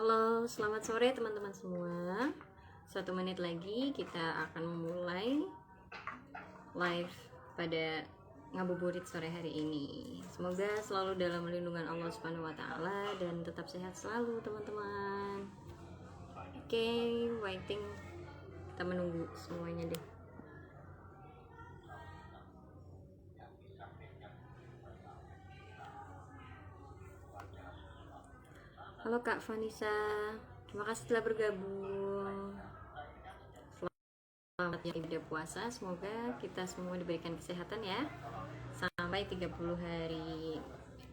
Halo, selamat sore teman-teman semua. 1 menit lagi kita akan memulai live pada ngabuburit sore hari ini. Semoga selalu dalam lindungan Allah Subhanahu wa taala dan tetap sehat selalu teman-teman. Oke, waiting. Kita menunggu semuanya deh. Halo Kak Vanessa, terima kasih telah bergabung. Selamat ibadah puasa, semoga kita semua diberikan kesehatan ya. Sampai 30 hari,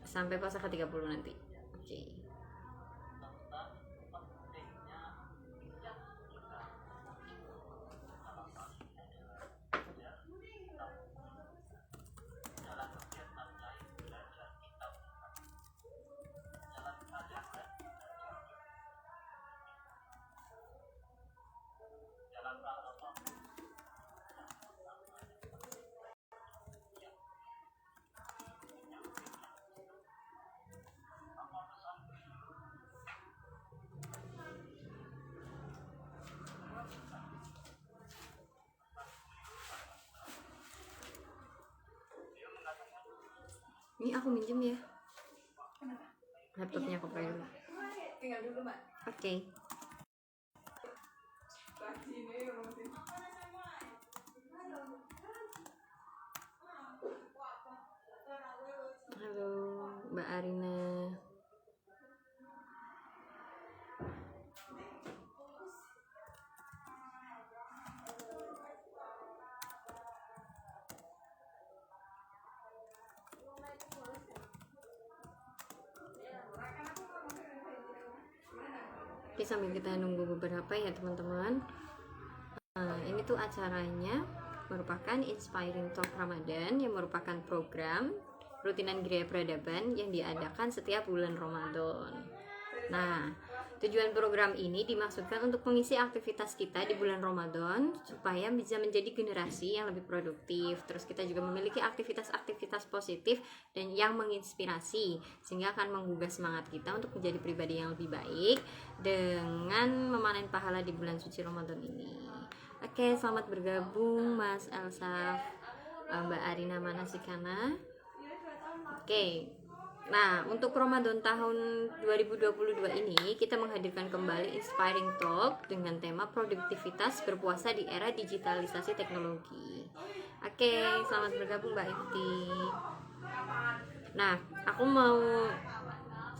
sampai puasa ke 30 nanti. Oke. Ini aku minjem ya. Kenapa? Laptopnya aku pakai dulu. Tinggal dulu, Mbak. Oke. Halo Mbak Arina. Oke, sambil kita nunggu beberapa ya teman-teman. Nah, ini tuh acaranya merupakan Inspiring Talk Ramadan yang merupakan program rutinan Gereja Peradaban yang diadakan setiap bulan Ramadan. Nah, tujuan program ini dimaksudkan untuk mengisi aktivitas kita di bulan Ramadan supaya bisa menjadi generasi yang lebih produktif. Terus kita juga memiliki aktivitas-aktivitas positif dan yang menginspirasi sehingga akan menggugah semangat kita untuk menjadi pribadi yang lebih baik dengan memanen pahala di bulan suci Ramadan ini. Oke, selamat bergabung Mas Elsa, Mbak Arina Manasikana. Oke. Nah, untuk Ramadan tahun 2022 ini kita menghadirkan kembali Inspiring Talk dengan tema produktivitas berpuasa di era digitalisasi teknologi. Oke, selamat bergabung Mbak Iti. Nah, aku mau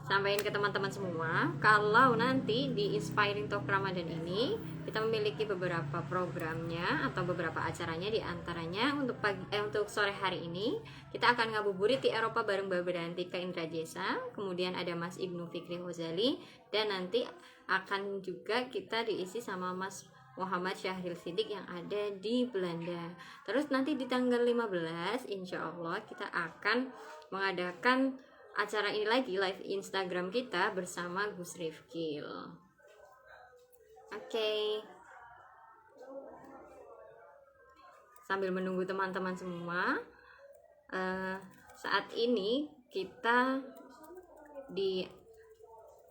sampaikan ke teman-teman semua kalau nanti di Inspiring Talk Ramadan ini kita memiliki beberapa programnya atau beberapa acaranya, di antaranya untuk sore hari ini kita akan ngabuburit di Eropa bareng Mbak Berantika Indrajesa, kemudian ada Mas Ibnu Fikri Hozali, dan nanti akan juga kita diisi sama Mas Muhammad Syahril Sidik yang ada di Belanda. Terus nanti di tanggal 15 insya Allah kita akan mengadakan acara ini lagi, live Instagram kita bersama Gus Rifkil. Oke. Sambil menunggu teman-teman semua, saat ini kita di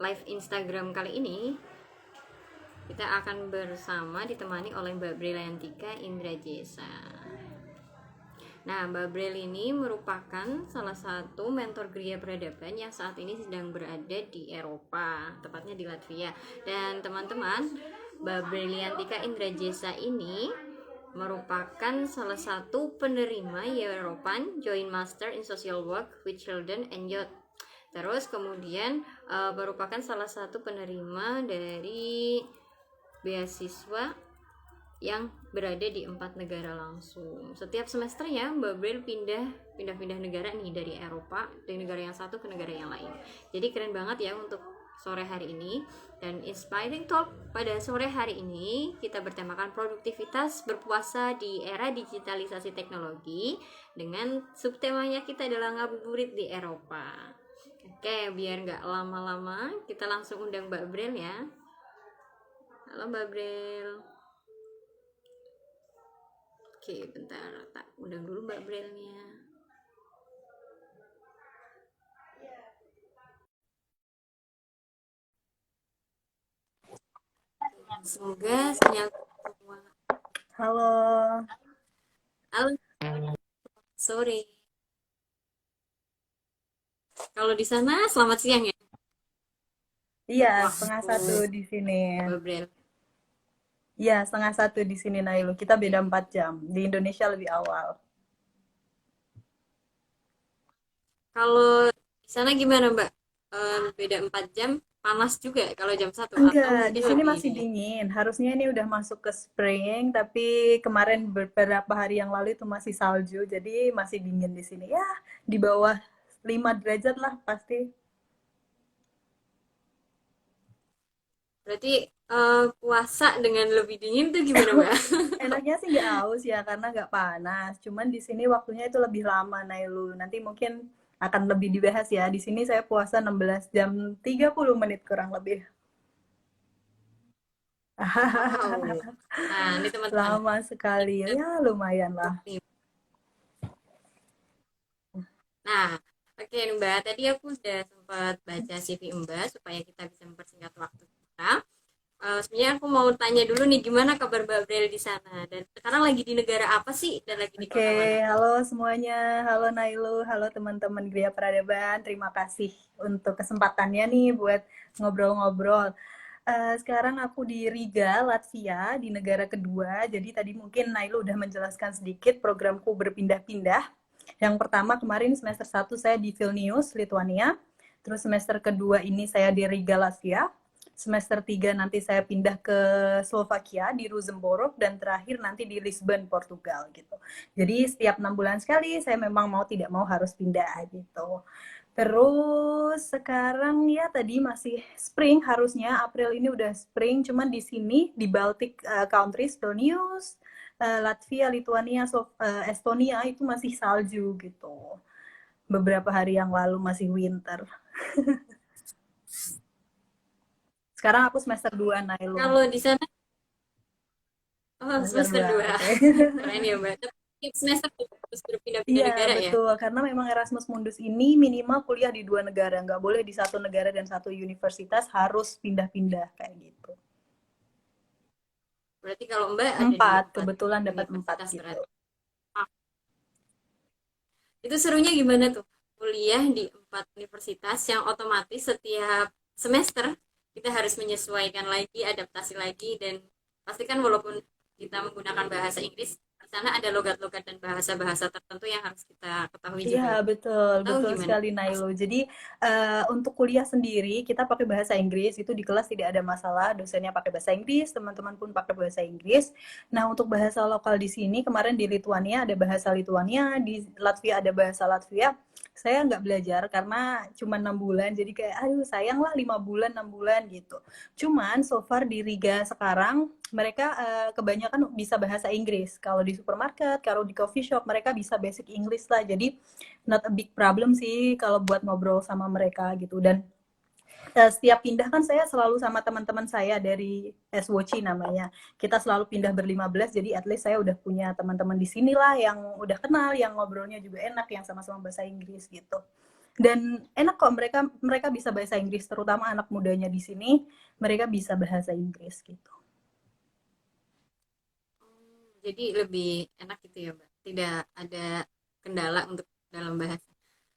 live Instagram kali ini kita akan bersama ditemani oleh Mbak Brilliantika Indrajesa. Nah, Mbak Brel ini merupakan salah satu mentor Gereja Peradaban yang saat ini sedang berada di Eropa, tepatnya di Latvia. Dan teman-teman, Mbak Brilliantika Indrajesa ini merupakan salah satu penerima European Joint Master in Social Work with Children and Youth. Terus kemudian merupakan salah satu penerima dari beasiswa yang berada di 4 negara langsung. Setiap semesternya Mbak Bril pindah-pindah negara nih, dari Eropa, dari negara yang satu ke negara yang lain. Jadi keren banget ya untuk sore hari ini. Dan Inspiring Talk pada sore hari ini kita bertemakan produktivitas berpuasa di era digitalisasi teknologi, dengan subtemanya kita adalah ngabuburit di Eropa. Oke, biar nggak lama-lama kita langsung undang Mbak Bril ya. Halo Mbak Bril. Oke, bentar, tak undang dulu Mbak Brilnya. Semoga sinyal semua. Halo. Halo, sore. Kalau di sana selamat siang ya, Iya, setengah waktu satu di sini. Gabriel. Iya, setengah satu di sini Nailu. Kita beda 4 jam. Di Indonesia lebih awal. Kalau di sana gimana Mbak? Beda 4 jam, panas juga kalau jam 1 atau Enggak, di mungkin sini lebih masih dingin? dingin. Harusnya ini udah masuk ke spring, tapi kemarin beberapa hari yang lalu itu masih salju, jadi masih dingin di sini. Ya, di bawah 5 derajat lah pasti. Berarti puasa dengan lebih dingin tuh gimana Mbak? Enaknya sih nggak haus ya, karena nggak panas. Cuman di sini waktunya itu lebih lama, Nailu. Nanti mungkin akan lebih dibahas ya. Di sini saya puasa 16 jam 30 menit kurang lebih. Wow. Nah, ini teman-teman. Lama sekali. Ya, lumayan lah. Nah, oke Mbak, tadi aku udah sempat baca CV Mbak supaya kita bisa mempersingkat waktu kita. Sebenarnya aku mau tanya dulu nih gimana kabar Mbak Brel di sana dan sekarang lagi di negara apa sih dan lagi di Oke, kota mana? halo semuanya. Halo Nailu, halo teman-teman Gria Peradaban. Terima kasih untuk kesempatannya nih buat ngobrol-ngobrol. Sekarang aku di Riga, Latvia, di negara kedua. Jadi tadi mungkin Nailu udah menjelaskan sedikit programku berpindah-pindah. Yang pertama kemarin semester 1 saya di Vilnius, Lithuania. Terus semester kedua ini saya di Riga, Latvia. Semester 3 nanti saya pindah ke Slovakia di Rosenborg dan terakhir nanti di Lisbon, Portugal gitu. Jadi setiap 6 bulan sekali saya memang mau tidak mau harus pindah gitu. Terus sekarang ya tadi masih spring, harusnya April ini udah spring, cuman di sini di Baltic countries, Vilnius, Latvia, Lithuania, Estonia itu masih salju gitu. Beberapa hari yang lalu masih winter. Sekarang aku semester 2 Nailo. Kalau di sana, oh Semester semester 2, 2. oke. Keren ya Mbak. Tapi tiap semester tuh terus berpindah-pindah Iya, negara ya. betul. Karena memang Erasmus Mundus ini minimal kuliah di 2 negara. Nggak boleh di satu negara dan satu universitas, harus pindah-pindah kayak gitu. Berarti kalau Mbak ada di 4, 4 kebetulan dapat 4 universitas gitu. berarti. Ah, itu serunya gimana tuh? Kuliah di 4 universitas yang otomatis setiap semester kita harus menyesuaikan lagi, adaptasi lagi dan pastikan walaupun kita menggunakan bahasa Inggris, di sana ada logat-logat dan bahasa-bahasa tertentu yang harus kita ketahui Iya, juga. betul, Atau betul gimana? sekali Nailo. Jadi untuk kuliah sendiri kita pakai bahasa Inggris, itu di kelas tidak ada masalah, dosennya pakai bahasa Inggris, teman-teman pun pakai bahasa Inggris. Nah, untuk bahasa lokal di sini kemarin di Lituania ada bahasa Lituania, di Latvia ada bahasa Latvia. Saya nggak belajar karena cuma 6 bulan, jadi kayak aduh sayang lah 5 bulan 6 bulan gitu. Cuman so far di Riga sekarang mereka kebanyakan bisa bahasa Inggris. Kalau di supermarket, kalau di coffee shop mereka bisa basic English lah. Jadi not a big problem sih kalau buat ngobrol sama mereka gitu. Dan setiap pindah kan saya selalu sama teman-teman saya dari SWOCI namanya. Kita selalu pindah ber-15, jadi at least saya udah punya teman-teman di sini lah yang udah kenal, yang ngobrolnya juga enak, yang sama-sama bahasa Inggris gitu. Dan enak kok, mereka mereka bisa bahasa Inggris, terutama anak mudanya di sini, mereka bisa bahasa Inggris gitu. Jadi lebih enak gitu ya Mbak. Tidak ada kendala untuk dalam bahasa.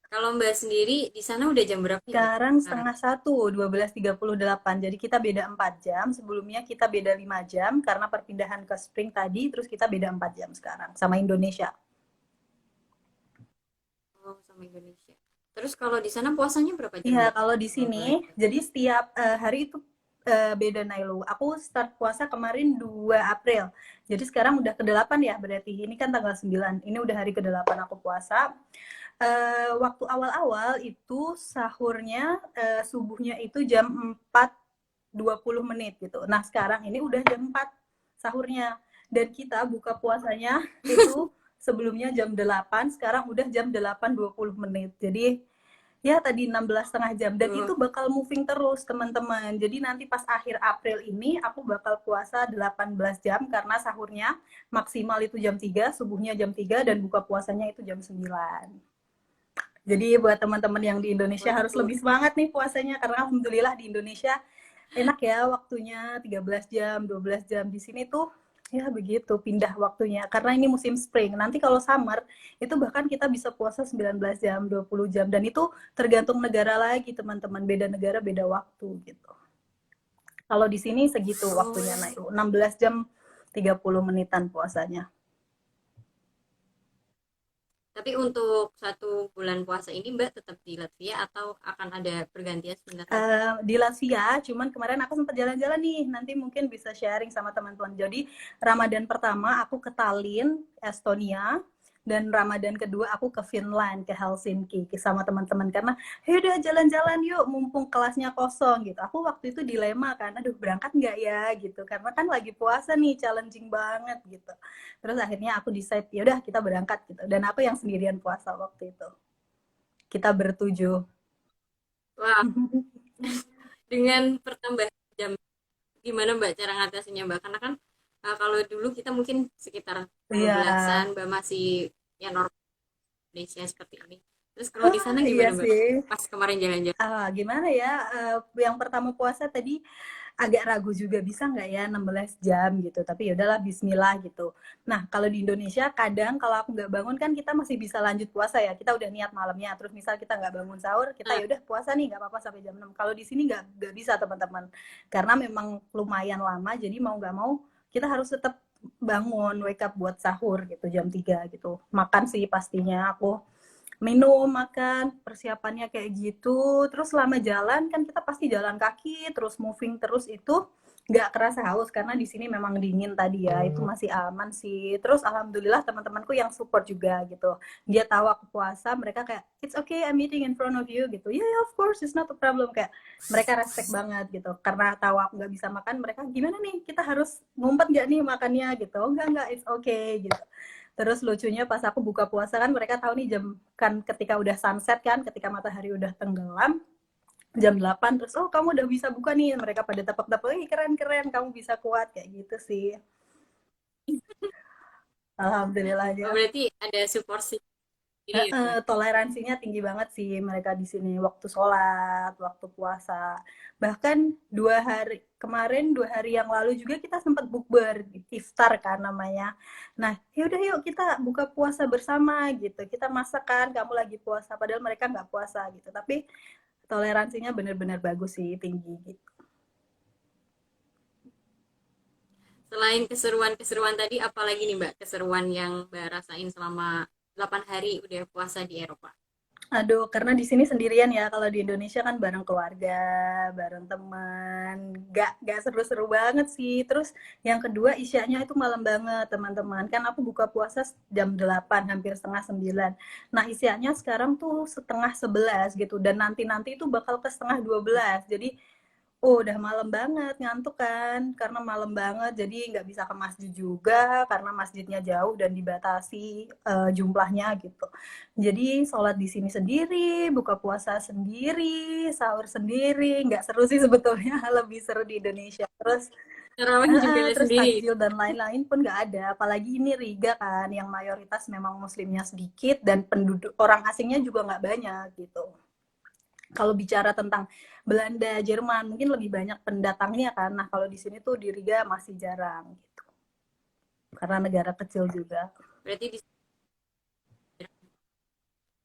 Kalau Mbak sendiri di sana udah jam berapa nih Sekarang sekarang? setengah satu, 12.38. Jadi kita beda 4 jam. Sebelumnya kita beda 5 jam karena perpindahan ke spring tadi. Terus kita beda 4 jam sekarang sama Indonesia. Oh, sama Indonesia. Terus kalau di sana puasanya berapa jam, Iya, Mbak? kalau di Kalau sini, boleh tahu. jadi setiap hari itu beda Nailo. Aku start puasa kemarin 2 April. Jadi sekarang udah ke-8 ya berarti. Ini kan tanggal 9. Ini udah hari ke-8 aku puasa. Waktu awal-awal itu sahurnya, subuhnya itu jam 4.20 gitu. Nah sekarang ini udah jam 4 sahurnya. Dan kita buka puasanya itu sebelumnya jam 8, sekarang udah jam 8.20. Jadi ya tadi 16,5 jam. Dan Tuh, itu bakal moving terus teman-teman. Jadi nanti pas akhir April ini aku bakal puasa 18 jam karena sahurnya maksimal itu jam 3, subuhnya jam 3 dan buka puasanya itu jam 9. Jadi buat teman-teman yang di Indonesia harus waduh. lebih semangat nih puasanya karena alhamdulillah di Indonesia enak ya waktunya 13 jam, 12 jam. Di sini tuh ya begitu pindah waktunya karena ini musim spring. Nanti kalau summer itu bahkan kita bisa puasa 19 jam, 20 jam dan itu tergantung negara lagi, teman-teman. Beda negara beda waktu gitu. Kalau di sini segitu waktunya Oh, naik 16 jam 30 menitan puasanya. tapi untuk 1 bulan puasa ini Mbak tetap di Latvia atau akan ada pergantian sebentar lagi? Di Latvia, cuman kemarin aku sempat jalan-jalan nih, nanti mungkin bisa sharing sama teman-teman. Jadi Ramadan pertama aku ke Tallinn, Estonia, dan Ramadan kedua aku ke Finland, ke Helsinki sama teman-teman karena hey udah jalan-jalan yuk, mumpung kelasnya kosong gitu. Aku waktu itu dilema kan, aduh berangkat nggak ya gitu, karena kan lagi puasa nih, challenging banget gitu. Terus akhirnya aku decide ya udah kita berangkat gitu. Dan aku yang sendirian puasa waktu itu. Kita bertujuh. Wah, dengan pertambahan jam gimana Mbak cara ngatasinnya Mbak? Karena kan kalau dulu kita mungkin sekitar dua Iya. belasan Mbak masih ya normal Indonesia seperti ini. Terus kalau di sana Iya gimana Mbak? sih. Pas kemarin jalan-jalan. Gimana ya, yang pertama puasa tadi agak ragu juga bisa nggak ya 16 jam gitu. Tapi ya udahlah Bismillah gitu. Nah kalau di Indonesia kadang kalau aku nggak bangun kan kita masih bisa lanjut puasa ya. Kita udah niat malamnya. Terus misal kita nggak bangun sahur, kita Nah, ya udah puasa nih nggak apa-apa sampai jam 6. Kalau di sini nggak bisa teman-teman. Karena memang lumayan lama. Jadi mau nggak mau kita harus tetap bangun, wake up buat sahur gitu jam 3 gitu. Makan sih pastinya aku minum, makan, persiapannya kayak gitu. Terus selama jalan kan kita pasti jalan kaki, terus moving terus itu nggak kerasa haus karena di sini memang dingin tadi ya, itu masih aman sih. Terus alhamdulillah teman-temanku yang support juga gitu. Dia tahu aku puasa, mereka kayak it's okay I'm eating in front of you gitu. Yeah, yeah of course it's not a problem kayak mereka respect banget gitu. Karena tahu aku nggak bisa makan, mereka gimana nih kita harus ngumpet nggak nih makannya gitu. Oh, enggak it's okay gitu. Terus lucunya pas aku buka puasa kan mereka tahu nih jam kan ketika udah sunset kan, ketika matahari udah tenggelam, jam 8 terus oh kamu udah bisa buka nih. Mereka pada tepuk-tepuk, keren-keren kamu bisa kuat kayak gitu sih. oh, Alhamdulillahnya. berarti ada support sendiri ya Mbak? Toleransinya tinggi banget sih mereka di sini waktu sholat, waktu puasa. Bahkan 2 hari kemarin, 2 hari yang lalu juga kita sempat bukber, iftar kan namanya. Nah, yaudah yuk kita buka puasa bersama gitu. Kita masak kan, kamu lagi puasa, padahal mereka nggak puasa gitu. Tapi toleransinya benar-benar bagus sih, tinggi gitu. Selain keseruan-keseruan tadi, apalagi nih Mbak keseruan yang Mbak rasain selama 8 hari udah puasa di Eropa? Aduh, karena di sini sendirian ya. Kalau di Indonesia kan bareng keluarga, bareng teman. Gak seru-seru banget sih. Terus yang kedua isyanya itu malam banget, teman-teman. Kan aku buka puasa jam 8, hampir setengah 9. Nah, isyanya sekarang tuh setengah 11 gitu. Dan nanti-nanti itu bakal ke setengah 12. Jadi oh, udah malam banget, ngantuk kan, karena malam banget, jadi nggak bisa ke masjid juga, karena masjidnya jauh dan dibatasi jumlahnya gitu. Jadi sholat di sini sendiri, buka puasa sendiri, sahur sendiri, nggak seru sih sebetulnya, lebih seru di Indonesia. Terus, Terawih juga terus sendiri. takjil dan lain-lain pun nggak ada, apalagi ini Riga kan, yang mayoritas memang muslimnya sedikit dan penduduk orang asingnya juga nggak banyak gitu. Kalau bicara tentang Belanda, Jerman, mungkin lebih banyak pendatangnya kan. Nah, kalau di sini tuh di Riga masih jarang gitu. Karena negara kecil juga. Berarti di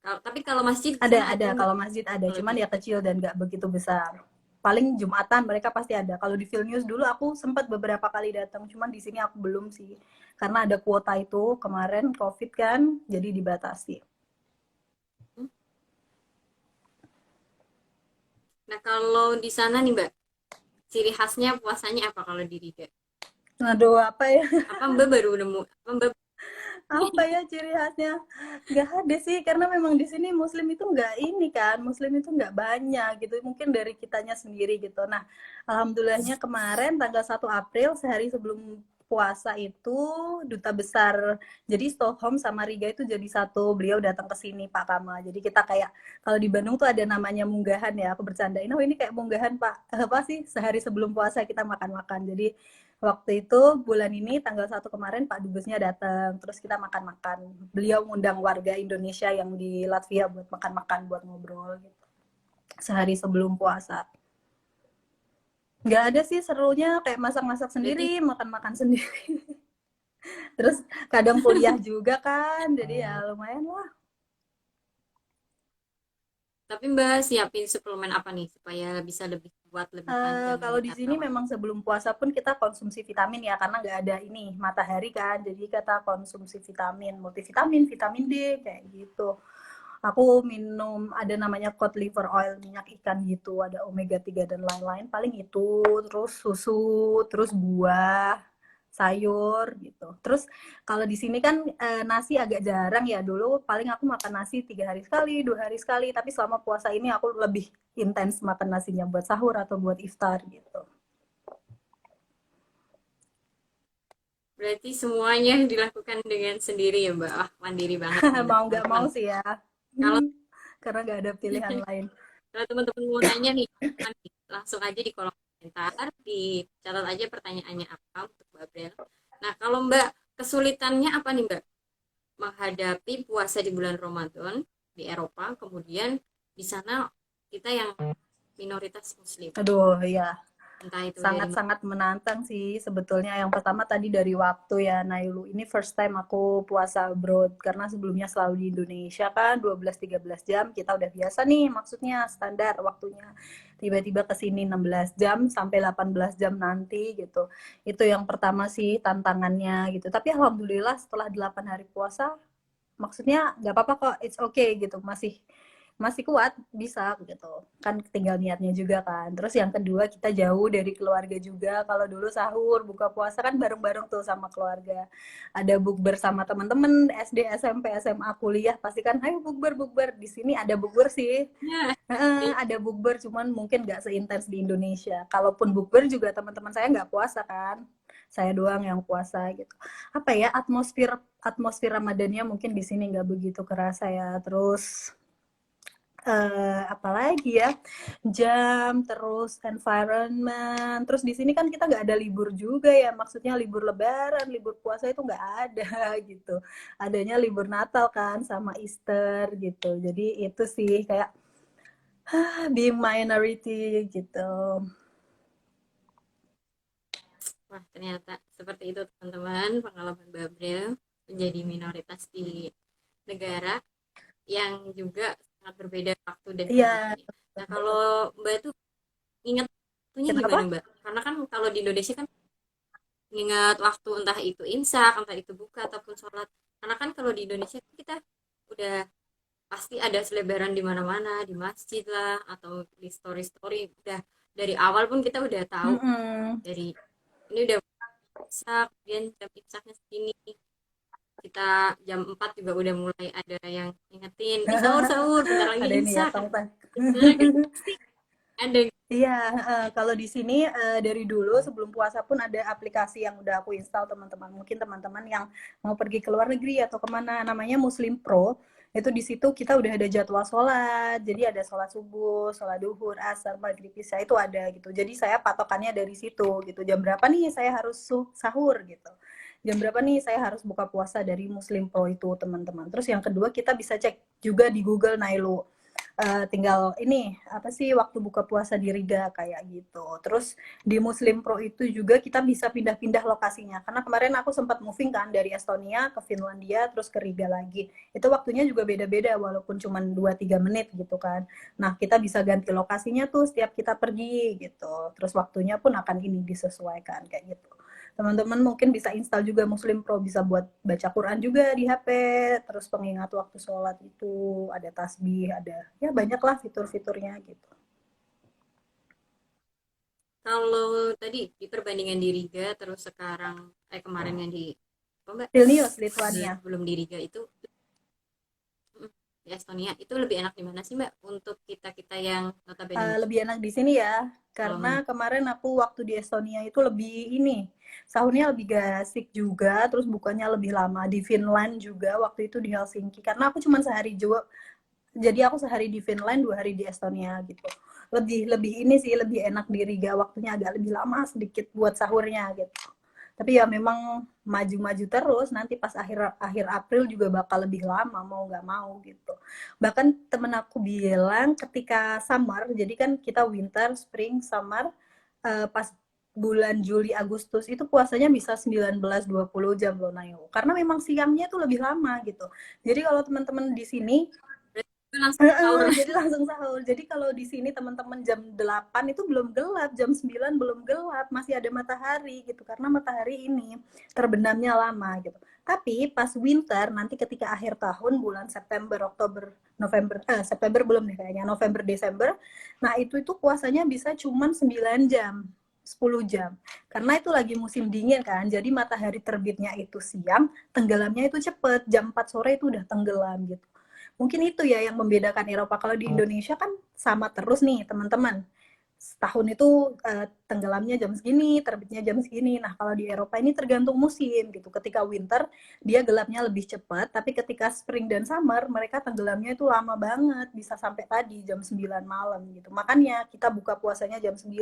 tapi kalau masjid di sana Ada ada Mbak? kalau masjid ada, Kalau cuman di ya kecil dan nggak begitu besar. Paling Jumatan mereka pasti ada. Kalau di Vilnius dulu aku sempat beberapa kali datang, cuman di sini aku belum sih. Karena ada kuota itu kemarin COVID kan, jadi dibatasi. Nah, kalau di sana nih Mbak, ciri khasnya puasanya apa kalau di Riga? Aduh, apa ya? Apa Mbak baru nemu? Apa Mbak Apa ya ciri khasnya? Nggak ada sih, karena memang di sini muslim itu nggak ini kan, muslim itu nggak banyak gitu, mungkin dari kitanya sendiri gitu. Nah, alhamdulillahnya kemarin tanggal 1 April, sehari sebelum puasa itu, duta besar, jadi Stockholm sama Riga itu jadi satu, beliau datang ke sini Pak Kamal. Jadi kita kayak, kalau di Bandung tuh ada namanya munggahan ya, aku bercandain, oh ini kayak munggahan Pak, apa sih, sehari sebelum puasa kita makan-makan. Jadi waktu itu bulan ini tanggal 1 kemarin Pak Dubesnya datang, terus kita makan-makan. Beliau ngundang warga Indonesia yang di Latvia buat makan-makan, buat ngobrol gitu. Sehari sebelum puasa. Nggak ada sih serunya kayak masak-masak Berarti sendiri, makan-makan sendiri. Terus kadang kuliah juga kan, jadi ya lumayan lah. tapi Mbak siapin suplemen apa nih supaya bisa lebih kuat, lebih panjang Kalau ini di kata sini waktu. memang sebelum puasa pun kita konsumsi vitamin ya, karena nggak ada ini matahari kan, jadi kita konsumsi vitamin, multivitamin, vitamin D kayak gitu. Aku minum ada namanya cod liver oil, minyak ikan gitu, ada omega 3 dan lain-lain. Paling itu, terus susu, terus buah, sayur gitu. Terus kalau di sini kan nasi agak jarang ya. Dulu paling aku makan nasi 3 hari sekali, 2 hari sekali. Tapi selama puasa ini aku lebih intens makan nasinya buat sahur atau buat iftar gitu. Berarti semuanya dilakukan dengan sendiri ya Mbak. Wah, mandiri banget nih Mbak, Mau nggak teman-teman. mau sih ya. Kalau Karena nggak ada pilihan lain. kalau teman-teman mau nanya nih, langsung aja di kolom komentar, dicatat aja pertanyaannya apa untuk Mbak Brel. Nah, kalau Mbak kesulitannya apa nih Mbak menghadapi puasa di bulan Ramadan di Eropa, kemudian di sana kita yang minoritas Muslim, Aduh ya, entah itu dari sangat-sangat menantang sih sebetulnya. Yang pertama tadi dari waktu ya, Nailu. Ini first time aku puasa abroad. Karena sebelumnya selalu di Indonesia kan, 12-13 jam. Kita udah biasa nih, maksudnya standar waktunya. Tiba-tiba ke sini 16 jam sampai 18 jam nanti gitu. Itu yang pertama sih tantangannya gitu. Tapi alhamdulillah setelah 8 hari puasa, maksudnya nggak apa-apa kok, it's okay gitu. Masih masih kuat, bisa gitu kan, tinggal niatnya juga kan. Terus yang kedua, kita jauh dari keluarga juga. Kalau dulu sahur buka puasa kan bareng-bareng tuh sama keluarga, ada bukber sama teman-teman SD SMP SMA kuliah, pasti kan ayo bukber bukber. Di sini ada bukber sih. ya, Ada bukber, cuman mungkin nggak seintens di Indonesia. Kalaupun bukber juga teman-teman saya nggak puasa kan, saya doang yang puasa gitu. Apa ya, atmosfer atmosfer Ramadannya mungkin di sini nggak begitu kerasa ya. Terus apalagi ya, jam, terus environment, terus di sini kan kita nggak ada libur juga ya, maksudnya libur lebaran, libur puasa itu nggak ada gitu, adanya libur Natal kan sama Easter gitu. Jadi itu sih kayak being minority gitu. wah ternyata seperti itu teman-teman pengalaman Mbak Brel menjadi minoritas di negara yang juga sangat berbeda waktu dan Iya, kondisinya. Nah kalau Mbak itu ingat waktunya gimana kenapa? Mbak? Karena kan kalau di Indonesia kan ingat waktu entah itu imsak, entah itu buka ataupun sholat. Karena kan kalau di Indonesia kan kita udah pasti ada selebaran di mana-mana, di masjid lah atau di story-story. Udah dari awal pun kita udah tahu Mm-mm. dari ini udah imsak, kemudian jam imsaknya segini. Kita jam 4 juga udah mulai ada yang ingetin, ih sahur sahur, bentar lagi Ada ini ya, imsak. tongkat. Sebenarnya kan pasti ada. Iya, kalau di sini dari dulu sebelum puasa pun ada aplikasi yang udah aku install teman-teman. Mungkin teman-teman yang mau pergi ke luar negeri atau kemana, namanya Muslim Pro. Itu di situ kita udah ada jadwal sholat. Jadi ada sholat subuh, sholat duhur, asar, maghrib, isya itu ada gitu. Jadi saya patokannya dari situ gitu. Jam berapa nih saya harus sahur gitu. Jam berapa nih saya harus buka puasa dari Muslim Pro itu teman-teman. Terus yang kedua, kita bisa cek juga di Google Nailu, tinggal ini apa sih waktu buka puasa di Riga kayak gitu. Terus di Muslim Pro itu juga kita bisa pindah-pindah lokasinya. Karena kemarin aku sempat moving kan dari Estonia ke Finlandia terus ke Riga lagi. Itu waktunya juga beda-beda walaupun cuma 2-3 menit gitu kan. Nah, kita bisa ganti lokasinya tuh setiap kita pergi gitu. Terus waktunya pun akan ini disesuaikan kayak gitu. Teman-teman mungkin bisa install juga Muslim Pro, bisa buat baca Quran juga di HP, terus pengingat waktu sholat itu, ada tasbih, ada ya banyak lah fitur-fiturnya gitu. Kalau tadi di perbandingan di Riga terus sekarang kemarin yang di apa Mbak? Vilnius, Lithuania. Sebelum di Riga itu di Estonia itu lebih enak di mana sih Mbak untuk kita-kita yang notabene Lebih muslim? enak di sini ya, Kalau karena menurut kemarin aku waktu di Estonia itu lebih ini, sahurnya lebih gasik juga, terus bukannya lebih lama. Di Finland juga waktu itu di Helsinki, karena aku cuma sehari juga, jadi aku sehari di Finland, 2 hari di Estonia gitu. Lebih lebih ini sih, lebih enak di Riga, waktunya agak lebih lama sedikit buat sahurnya gitu. Tapi ya memang maju-maju terus, nanti pas akhir akhir April juga bakal lebih lama mau nggak mau gitu. Bahkan temen aku bilang ketika summer, jadi kan kita winter, spring, summer, pas bulan Juli Agustus itu puasanya bisa 19-20 jam loh Nayo. Karena memang siangnya tuh lebih lama gitu. Jadi kalau teman-teman di sini Berarti langsung sahur. jadi langsung sahur. Jadi kalau di sini teman-teman jam 8 itu belum gelap, jam 9 belum gelap, masih ada matahari gitu. Karena matahari ini terbenamnya lama gitu. Tapi pas winter nanti ketika akhir tahun bulan September, Oktober, November, September belum nih kayaknya, November, Desember. Nah, itu puasanya bisa cuman 9 jam. 10 jam. Karena itu lagi musim dingin kan. Jadi matahari terbitnya itu siang, tenggelamnya itu cepet. Jam 4 sore itu udah tenggelam gitu. Mungkin itu ya yang membedakan Eropa. Kalau di Indonesia kan sama terus nih teman-teman. Setahun itu tenggelamnya jam segini, terbitnya jam segini. Nah kalau di Eropa ini tergantung musim gitu. Ketika winter dia gelapnya lebih cepat, tapi ketika spring dan summer mereka tenggelamnya itu lama banget, bisa sampai tadi jam 9 malam gitu. Makanya kita buka puasanya jam 9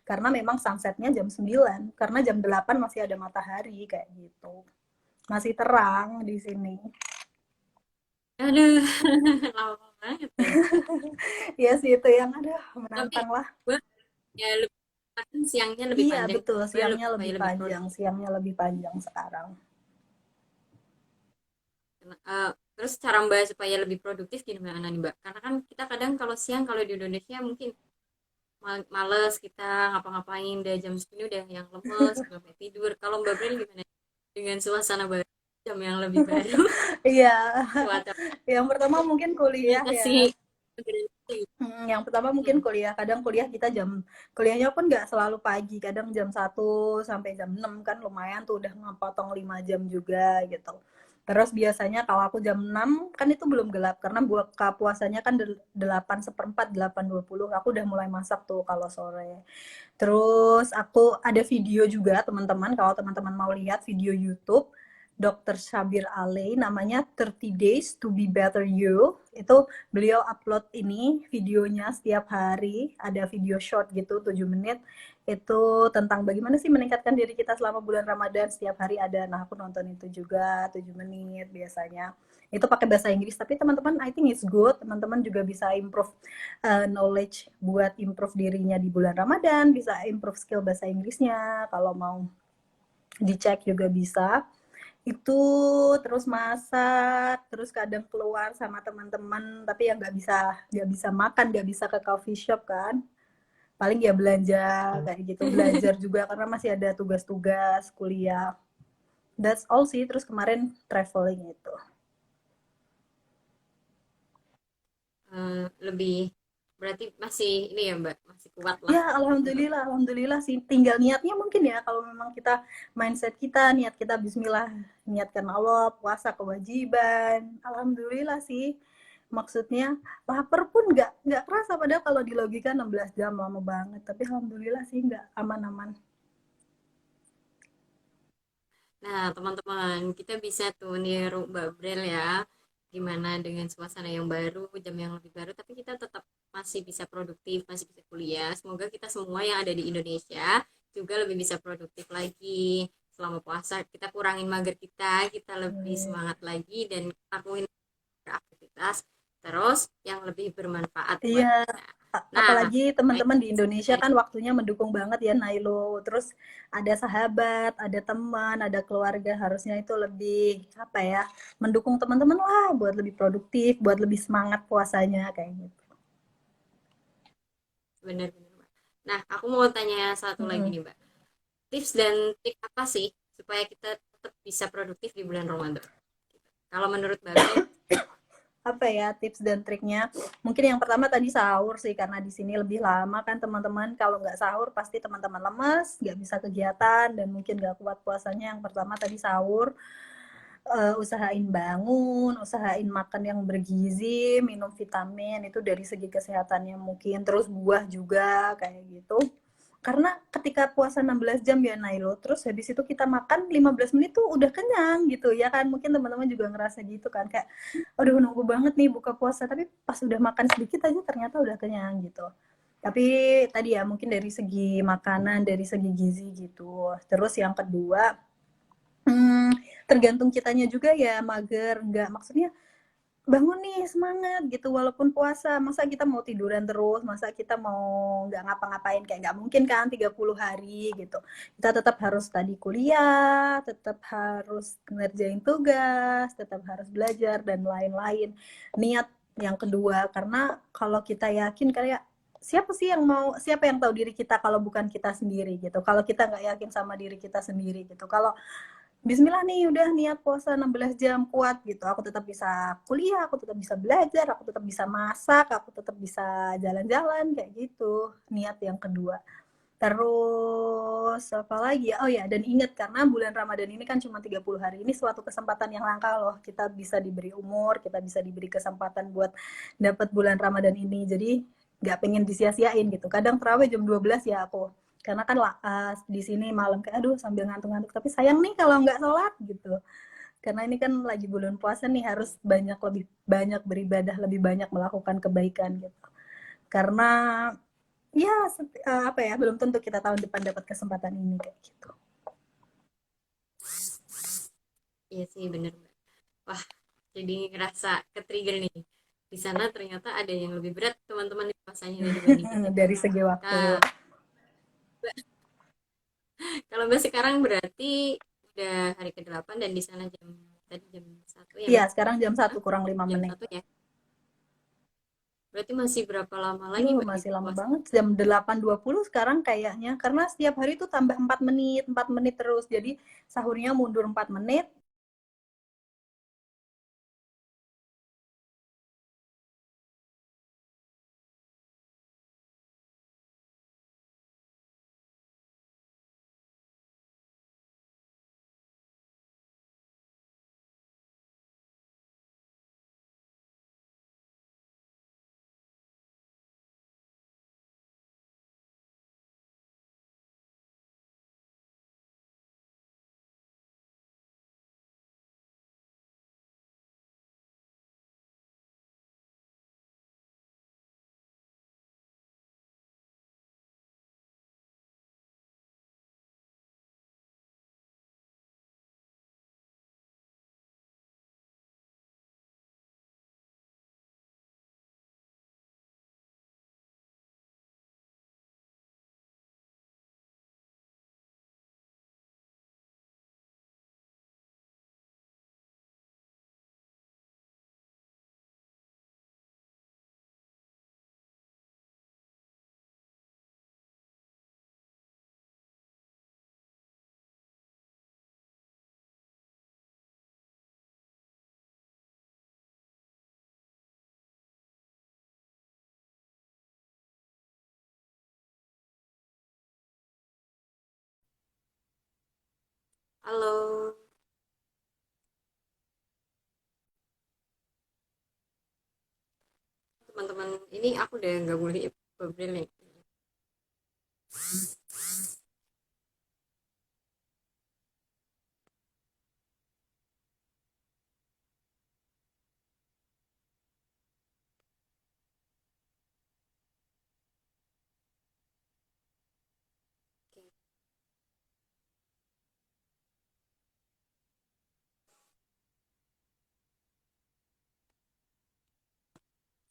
karena memang sunsetnya jam 9 karena jam 8 masih ada matahari kayak gitu. Masih terang di sini. Aduh, lama banget ya. Iya sih itu yang ada Tapi menantang lah. gue ya lebih kan siangnya lebih Iya panjang. betul, Gue siangnya supaya lebih lebih panjang, produktif. siangnya lebih panjang sekarang. Terus cara Mbak supaya lebih produktif gimana nih Mbak? Karena kan kita kadang kalau siang kalau di Indonesia mungkin males kita ngapa-ngapain udah jam segini udah yang lemes belum mau tidur. Kalau Mbak Bril gimana dengan suasana baru jam yang lebih baru Iya, cuaca yang pertama mungkin kuliah ya. kasih Yang pertama mungkin kuliah. Kadang kuliah kita kuliahnya pun nggak selalu pagi. Kadang jam 1 sampai jam 6 kan lumayan tuh udah ngepotong 5 jam juga gitu. Terus biasanya kalau aku jam 6 kan itu belum gelap karena buka puasanya kan 8 seperempat, 8:20. Aku udah mulai masak tuh kalau sore. Terus aku ada video juga teman-teman, kalau teman-teman mau lihat video YouTube Dr. Syabir Ali namanya 30 Days to Be Better You. Itu beliau upload ini videonya setiap hari, ada video short gitu 7 menit. Itu tentang bagaimana sih meningkatkan diri kita selama bulan Ramadan, setiap hari ada. Nah, aku nonton itu juga 7 menit biasanya. Itu pakai bahasa Inggris, tapi teman-teman I think it's good. Teman-teman juga bisa improve knowledge buat improve dirinya di bulan Ramadan, bisa improve skill bahasa Inggrisnya kalau mau dicek juga bisa. Itu terus masak, terus kadang keluar sama teman-teman, tapi yang nggak bisa makan, nggak bisa ke coffee shop kan. Paling ya belanja kayak gitu, belajar juga karena masih ada tugas-tugas kuliah. That's all sih. Terus kemarin traveling itu. lebih berarti masih ini ya Mbak masih kuat lah Ya, untuk alhamdulillah, alhamdulillah sih. Tinggal niatnya mungkin ya, kalau memang kita mindset kita, niat kita Bismillah, niatkan Allah, puasa kewajiban. Alhamdulillah sih. Maksudnya lapar pun nggak kerasa padahal kalau di logika 16 jam lama banget. Tapi alhamdulillah sih nggak aman-aman. Nah, teman-teman, kita bisa tuh niru Mbak Brel ya. Gimana dengan suasana yang baru, jam yang lebih baru, tapi kita tetap masih bisa produktif, masih bisa kuliah. Semoga kita semua yang ada di Indonesia juga lebih bisa produktif lagi. Selama puasa, kita kurangin mager kita lebih semangat lagi dan lakuin aktivitas terus yang lebih bermanfaat buat Iya, kita. Nah, apalagi teman-teman di Indonesia kan waktunya mendukung banget ya Nailo. Terus ada sahabat, ada teman, ada keluarga, harusnya itu lebih apa ya, mendukung teman-teman lah buat lebih produktif, buat lebih semangat puasanya kayak gitu. benar-benar Mbak. Nah, aku mau tanya satu lagi Mm-mm. nih Mbak. Tips dan trik apa sih supaya kita tetap bisa produktif di bulan Ramadan? Kalau menurut Mbak Bel, Apa ya tips dan triknya? Mungkin yang pertama tadi sahur sih, karena di sini lebih lama kan teman-teman. Kalau nggak sahur pasti teman-teman lemes, nggak bisa kegiatan dan mungkin nggak kuat puasanya. Yang pertama tadi sahur. Usahain bangun, usahain makan yang bergizi, minum vitamin itu dari segi kesehatannya mungkin, terus buah juga kayak gitu. Karena ketika puasa 16 jam ya Nailo, terus habis itu kita makan 15 menit tuh udah kenyang gitu ya kan. Mungkin teman-teman juga ngerasa gitu kan, kayak aduh nunggu banget nih buka puasa, tapi pas udah makan sedikit aja ternyata udah kenyang gitu. Tapi tadi ya mungkin dari segi makanan, dari segi gizi gitu. Terus yang kedua, tergantung kitanya juga ya, mager, enggak. Maksudnya bangun nih semangat gitu walaupun puasa, masa kita mau tiduran terus, masa kita mau nggak ngapa-ngapain, kayak nggak mungkin kan 30 hari gitu. Kita tetap harus tadi kuliah, tetap harus ngerjain tugas, tetap harus belajar dan lain-lain. Niat yang kedua, karena kalau kita yakin kayak siapa yang tahu diri kita kalau bukan kita sendiri gitu. Kalau kita nggak yakin sama diri kita sendiri gitu. Kalau Bismillah nih udah niat puasa 16 jam kuat gitu. Aku tetap bisa kuliah, aku tetap bisa belajar, aku tetap bisa masak, aku tetap bisa jalan-jalan kayak gitu. Niat yang kedua. Terus apa lagi ya? Oh ya, dan ingat karena bulan Ramadan ini kan cuma 30 hari. Ini suatu kesempatan yang langka loh. Kita bisa diberi umur, kita bisa diberi kesempatan buat dapat bulan Ramadan ini. Jadi nggak pengen disia-siain gitu. Kadang terawih jam 12 ya aku. Karena kan di sini malam kayak aduh sambil ngantuk-ngantuk. Tapi sayang nih kalau nggak sholat gitu. Karena ini kan lagi bulan puasa nih harus lebih banyak beribadah, lebih banyak melakukan kebaikan gitu. Karena ya apa ya belum tentu kita tahun depan dapat kesempatan ini kayak gitu. Iya sih bener Mbak. Wah, jadi ngerasa ke-trigger nih. Di sana ternyata ada yang lebih berat teman-teman di puasanya dibanding kita. Dari segi waktu. Nah, kalau Mbak sekarang berarti udah hari ke-8 dan di sana jam tadi jam 1 ya Iya, Mbak? sekarang jam satu Hah? kurang 5 Jam menit. 1 ya. Berarti masih berapa lama lagi Duh, Mbak masih itu lama puasa? banget. Jam 8.20 sekarang kayaknya. Karena setiap hari itu tambah 4 menit terus. Jadi sahurnya mundur 4 menit. Halo, teman-teman. Ini aku udah nggak boleh Babril nih.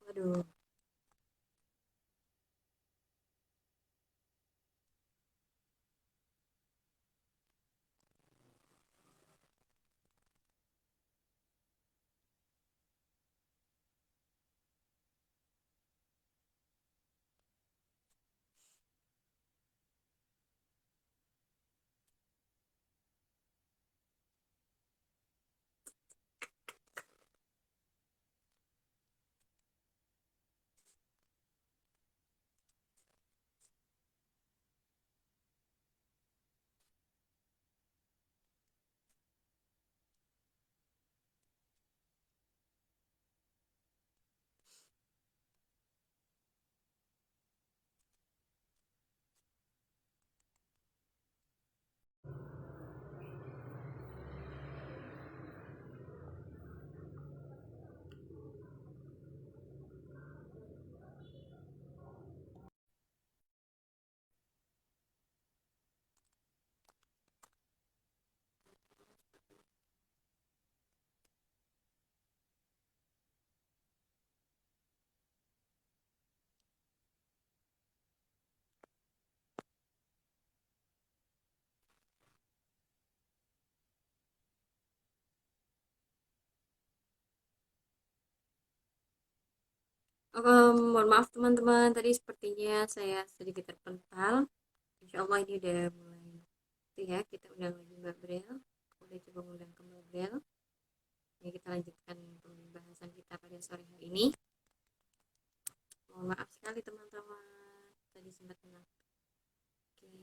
Waduh. Mohon maaf teman-teman, tadi sepertinya saya sedikit terpental. Insya Allah ini udah mulai. Itu ya, kita undang lagi Mbak Brel. Aku udah coba undang ke Mbak Brel. Ya, kita lanjutkan pembahasan kita pada sore hari ini. Mohon maaf sekali teman-teman. Tadi sempat hilang. Oke.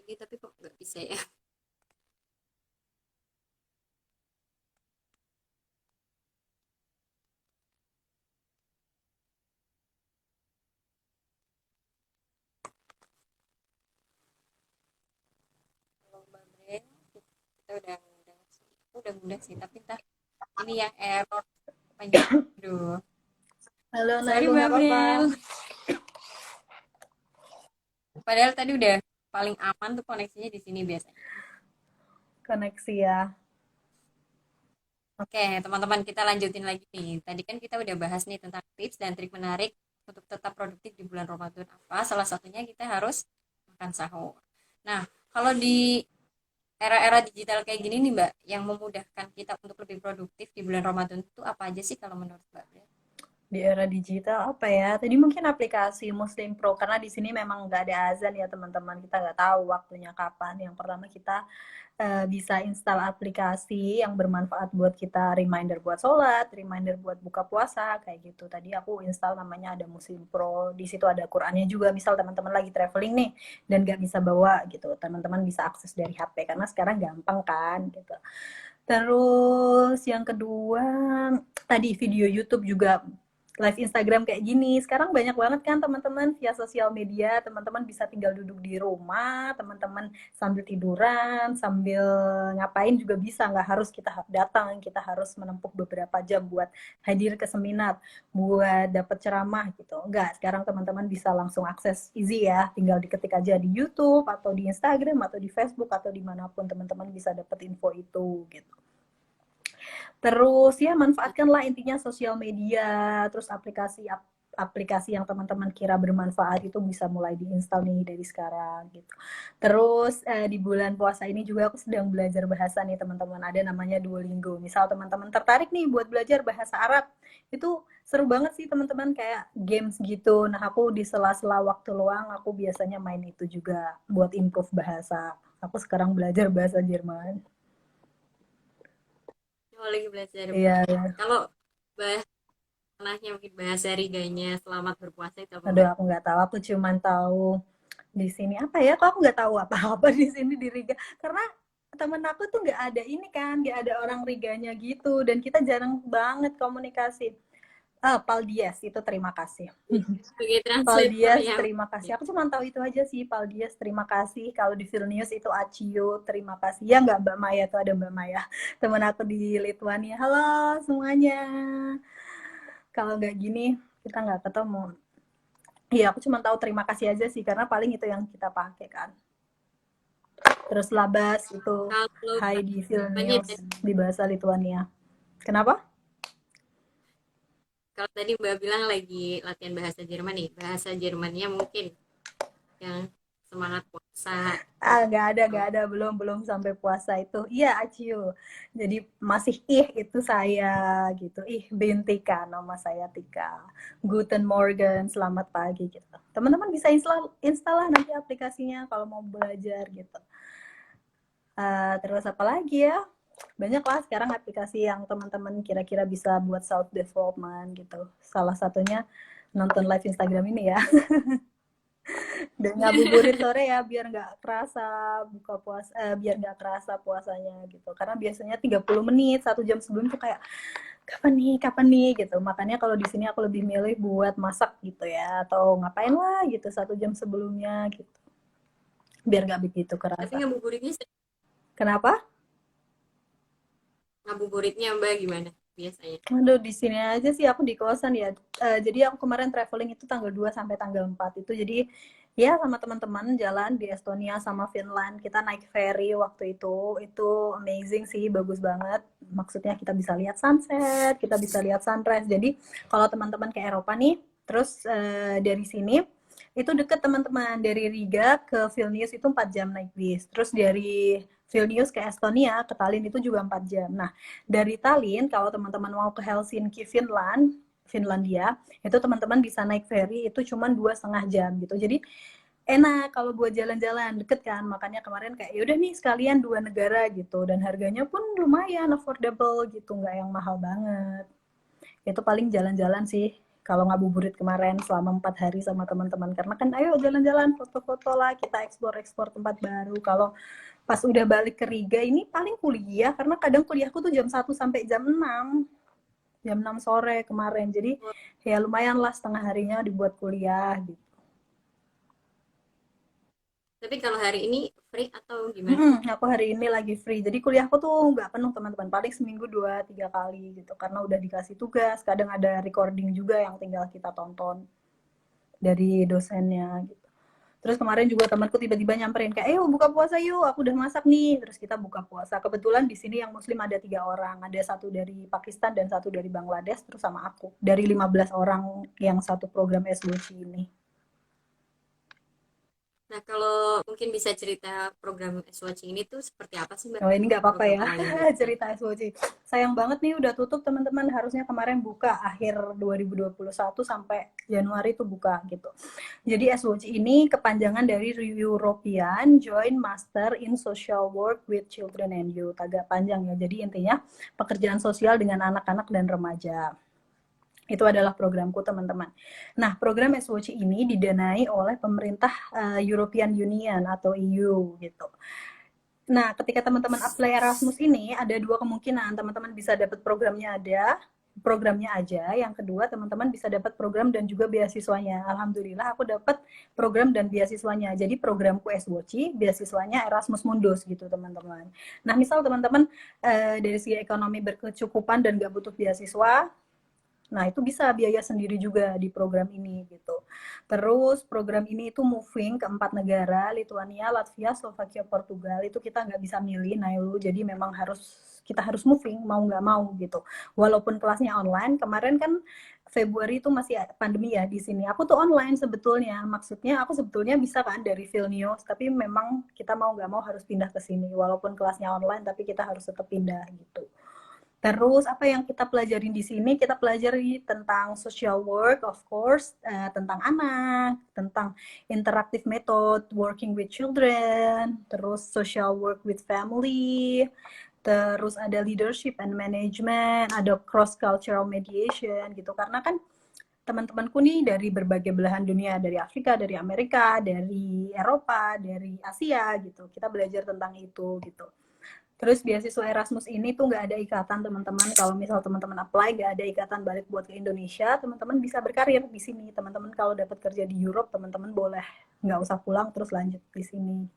Ini tapi kok nggak bisa ya? Kalau Mbak Brel, kita udah undang sih. Aku udah undang sih, tapi entah ini yang error panjang. Aduh. Halo Sorry Nailu, Mbak nggak apa-apa. Brel. Padahal tadi udah paling aman tuh koneksinya di sini biasanya. Koneksi ya. Oke, teman-teman kita lanjutin lagi nih. Tadi kan kita udah bahas nih tentang tips dan trik menarik untuk tetap produktif di bulan Ramadan apa. Salah satunya kita harus makan sahur. Nah, kalau di era-era digital kayak gini nih Mbak, yang memudahkan kita untuk lebih produktif di bulan Ramadan itu apa aja sih kalau menurut Mbak? Di era digital apa ya? Tadi mungkin aplikasi Muslim Pro karena di sini memang nggak ada azan ya teman-teman. Kita nggak tahu waktunya kapan. Yang pertama kita bisa install aplikasi yang bermanfaat buat kita, reminder buat sholat, reminder buat buka puasa kayak gitu. Tadi aku install namanya ada Muslim Pro. Di situ ada Qurannya juga. Misal teman-teman lagi traveling nih dan nggak bisa bawa gitu, teman-teman bisa akses dari HP karena sekarang gampang kan gitu. Terus yang kedua, tadi video YouTube juga live Instagram kayak gini. Sekarang banyak banget kan teman-teman via sosial media, teman-teman bisa tinggal duduk di rumah, teman-teman sambil tiduran, sambil ngapain juga bisa, nggak harus kita datang, kita harus menempuh beberapa jam buat hadir ke seminar, buat dapat ceramah gitu. Enggak, sekarang teman-teman bisa langsung akses easy ya, tinggal diketik aja di YouTube atau di Instagram atau di Facebook atau dimanapun teman-teman bisa dapat info itu gitu. Terus ya manfaatkanlah intinya sosial media, terus aplikasi yang teman-teman kira bermanfaat itu bisa mulai diinstal nih dari sekarang gitu. Terus di bulan puasa ini juga aku sedang belajar bahasa nih teman-teman, ada namanya Duolingo. Misal teman-teman tertarik nih buat belajar bahasa Arab, itu seru banget sih teman-teman, kayak games gitu. Nah aku di sela-sela waktu luang aku biasanya main itu juga buat improve bahasa. Aku sekarang belajar bahasa Jerman. Oh, lagi belajar. Iya, iya. Kalau bahasanya mungkin bahasa riganya selamat berpuasa itu apa Aduh, Mbak? aku nggak tahu. Aku cuman tahu di sini apa ya? Kok aku nggak tahu apa-apa di sini di Riga? Karena temen aku tuh nggak ada ini kan, nggak ada orang Riganya gitu, dan kita jarang banget komunikasi. Ah, Paldies itu terima kasih. Sebagai translator Paldies ya. terima kasih. Aku cuma tahu itu aja sih. Paldies terima kasih. Kalau di Vilnius itu Acio terima kasih. Ya nggak Mbak Maya, tuh ada Mbak Maya. Temen aku di Lithuania. Halo semuanya. Kalau nggak gini kita nggak ketemu. Iya, aku cuma tahu terima kasih aja sih, karena paling itu yang kita pakai kan. Terus labas itu Kalau hai di bahasanya Vilnius di bahasa Lituania. Kenapa? kalau tadi Mbak bilang lagi latihan bahasa Jerman nih, bahasa Jermannya mungkin yang semangat puasa Ah, gitu. nggak ada, belum sampai puasa itu. Iya, Aciu. Jadi masih itu saya gitu. Bin Tika, nama saya Tika. Guten Morgen, selamat pagi gitu. Teman-teman bisa install lah nanti aplikasinya kalau mau belajar gitu. Terus apa lagi ya? Banyak lah sekarang aplikasi yang teman-teman kira-kira bisa buat self development gitu. Salah satunya nonton live Instagram ini ya. Dan ngabuburit sore ya biar nggak kerasa buka puasa, biar nggak kerasa puasanya gitu. Karena biasanya 30 menit, 1 jam sebelum tuh kayak kapan nih gitu. Makanya kalau di sini aku lebih milih buat masak gitu ya, atau ngapain lah gitu 1 jam sebelumnya gitu. Biar nggak begitu Tapi kerasa. ngabuburitnya Kenapa? ngabuburitnya Mbak gimana biasanya? Aduh, di sini aja sih aku di kosan ya. Jadi aku kemarin traveling itu tanggal 2 sampai tanggal 4 itu. Jadi ya sama teman-teman jalan di Estonia sama Finland. Kita naik ferry waktu itu. Itu amazing sih, bagus banget. Maksudnya kita bisa lihat sunset, kita bisa lihat sunrise. Jadi kalau teman-teman ke Eropa nih, terus dari sini itu deket teman-teman, dari Riga ke Vilnius itu 4 jam naik bis. Terus dari Vilnius ke Estonia, ke Tallinn itu juga 4 jam. Nah, dari Tallinn kalau teman-teman mau ke Helsinki, Finlandia, itu teman-teman bisa naik ferry itu cuma 2,5 jam gitu. Jadi enak kalau buat jalan-jalan, deket kan. Makanya kemarin kayak yaudah nih sekalian 2 negara gitu, dan harganya pun lumayan affordable gitu, nggak yang mahal banget. Itu paling jalan-jalan sih kalau ngabuburit kemarin selama 4 hari sama teman-teman, karena kan ayo jalan-jalan, foto-foto lah, kita eksplor-eksplor tempat baru. Kalau pas udah balik ke Riga ini paling kuliah, karena kadang kuliahku tuh jam 1 sampai jam 6 sore kemarin. Jadi ya lumayan lah, setengah harinya dibuat kuliah gitu. Tapi kalau hari ini free atau gimana? Aku hari ini lagi free, jadi kuliahku tuh nggak penuh teman-teman, paling seminggu 2-3 kali gitu, karena udah dikasih tugas, kadang ada recording juga yang tinggal kita tonton dari dosennya gitu. Terus kemarin juga temanku tiba-tiba nyamperin kayak, buka puasa yuk, aku udah masak nih. Terus kita buka puasa. Kebetulan di sini yang muslim ada 3 orang, ada satu dari Pakistan dan satu dari Bangladesh, terus sama aku. Dari 15 orang yang satu program SWC ini. Nah, kalau mungkin bisa cerita program S-Watching ini tuh seperti apa sih, Mbak? Oh ini nggak apa-apa Program ya, lanjutan. cerita SWC. Sayang banget nih udah tutup teman-teman, harusnya kemarin buka akhir 2021 sampai Januari itu buka gitu. Jadi SWOC ini kepanjangan dari European Joint Master in Social Work with Children and Youth. Agak panjang ya. Jadi intinya pekerjaan sosial dengan anak-anak dan remaja. Itu adalah programku teman-teman. Nah, program SWOC ini didanai oleh pemerintah European Union atau EU gitu. Nah, ketika teman-teman apply Erasmus ini ada 2 kemungkinan. Teman-teman bisa dapat programnya aja. Yang kedua, teman-teman bisa dapat program dan juga beasiswanya. Alhamdulillah aku dapat program dan beasiswanya. Jadi programku SWOC, beasiswanya Erasmus Mundus gitu teman-teman. Nah, misal teman-teman dari segi ekonomi berkecukupan dan gak butuh beasiswa, nah itu bisa biaya sendiri juga di program ini gitu. Terus program ini itu moving ke 4 negara, Lithuania, Latvia, Slovakia, Portugal. Itu kita nggak bisa milih, Nailu. Jadi memang kita harus moving mau nggak mau gitu. Walaupun kelasnya online, kemarin kan Februari itu masih pandemi ya di sini. Aku tuh online sebetulnya. Maksudnya aku sebetulnya bisa kan dari Vilnius, tapi memang kita mau nggak mau harus pindah ke sini. Walaupun kelasnya online, tapi kita harus tetap pindah gitu. Terus apa yang kita pelajarin di sini? Kita pelajari tentang social work, of course, tentang anak, tentang interactive method, working with children, terus social work with family, terus ada leadership and management, ada cross cultural mediation gitu. Karena kan teman-temanku nih dari berbagai belahan dunia, dari Afrika, dari Amerika, dari Eropa, dari Asia gitu. Kita belajar tentang itu gitu. Terus beasiswa Erasmus ini tuh nggak ada ikatan teman-teman. Kalau misal teman-teman apply nggak ada ikatan balik buat ke Indonesia, teman-teman bisa berkarir di sini. Teman-teman kalau dapat kerja di Europe, teman-teman boleh nggak usah pulang terus lanjut di sini.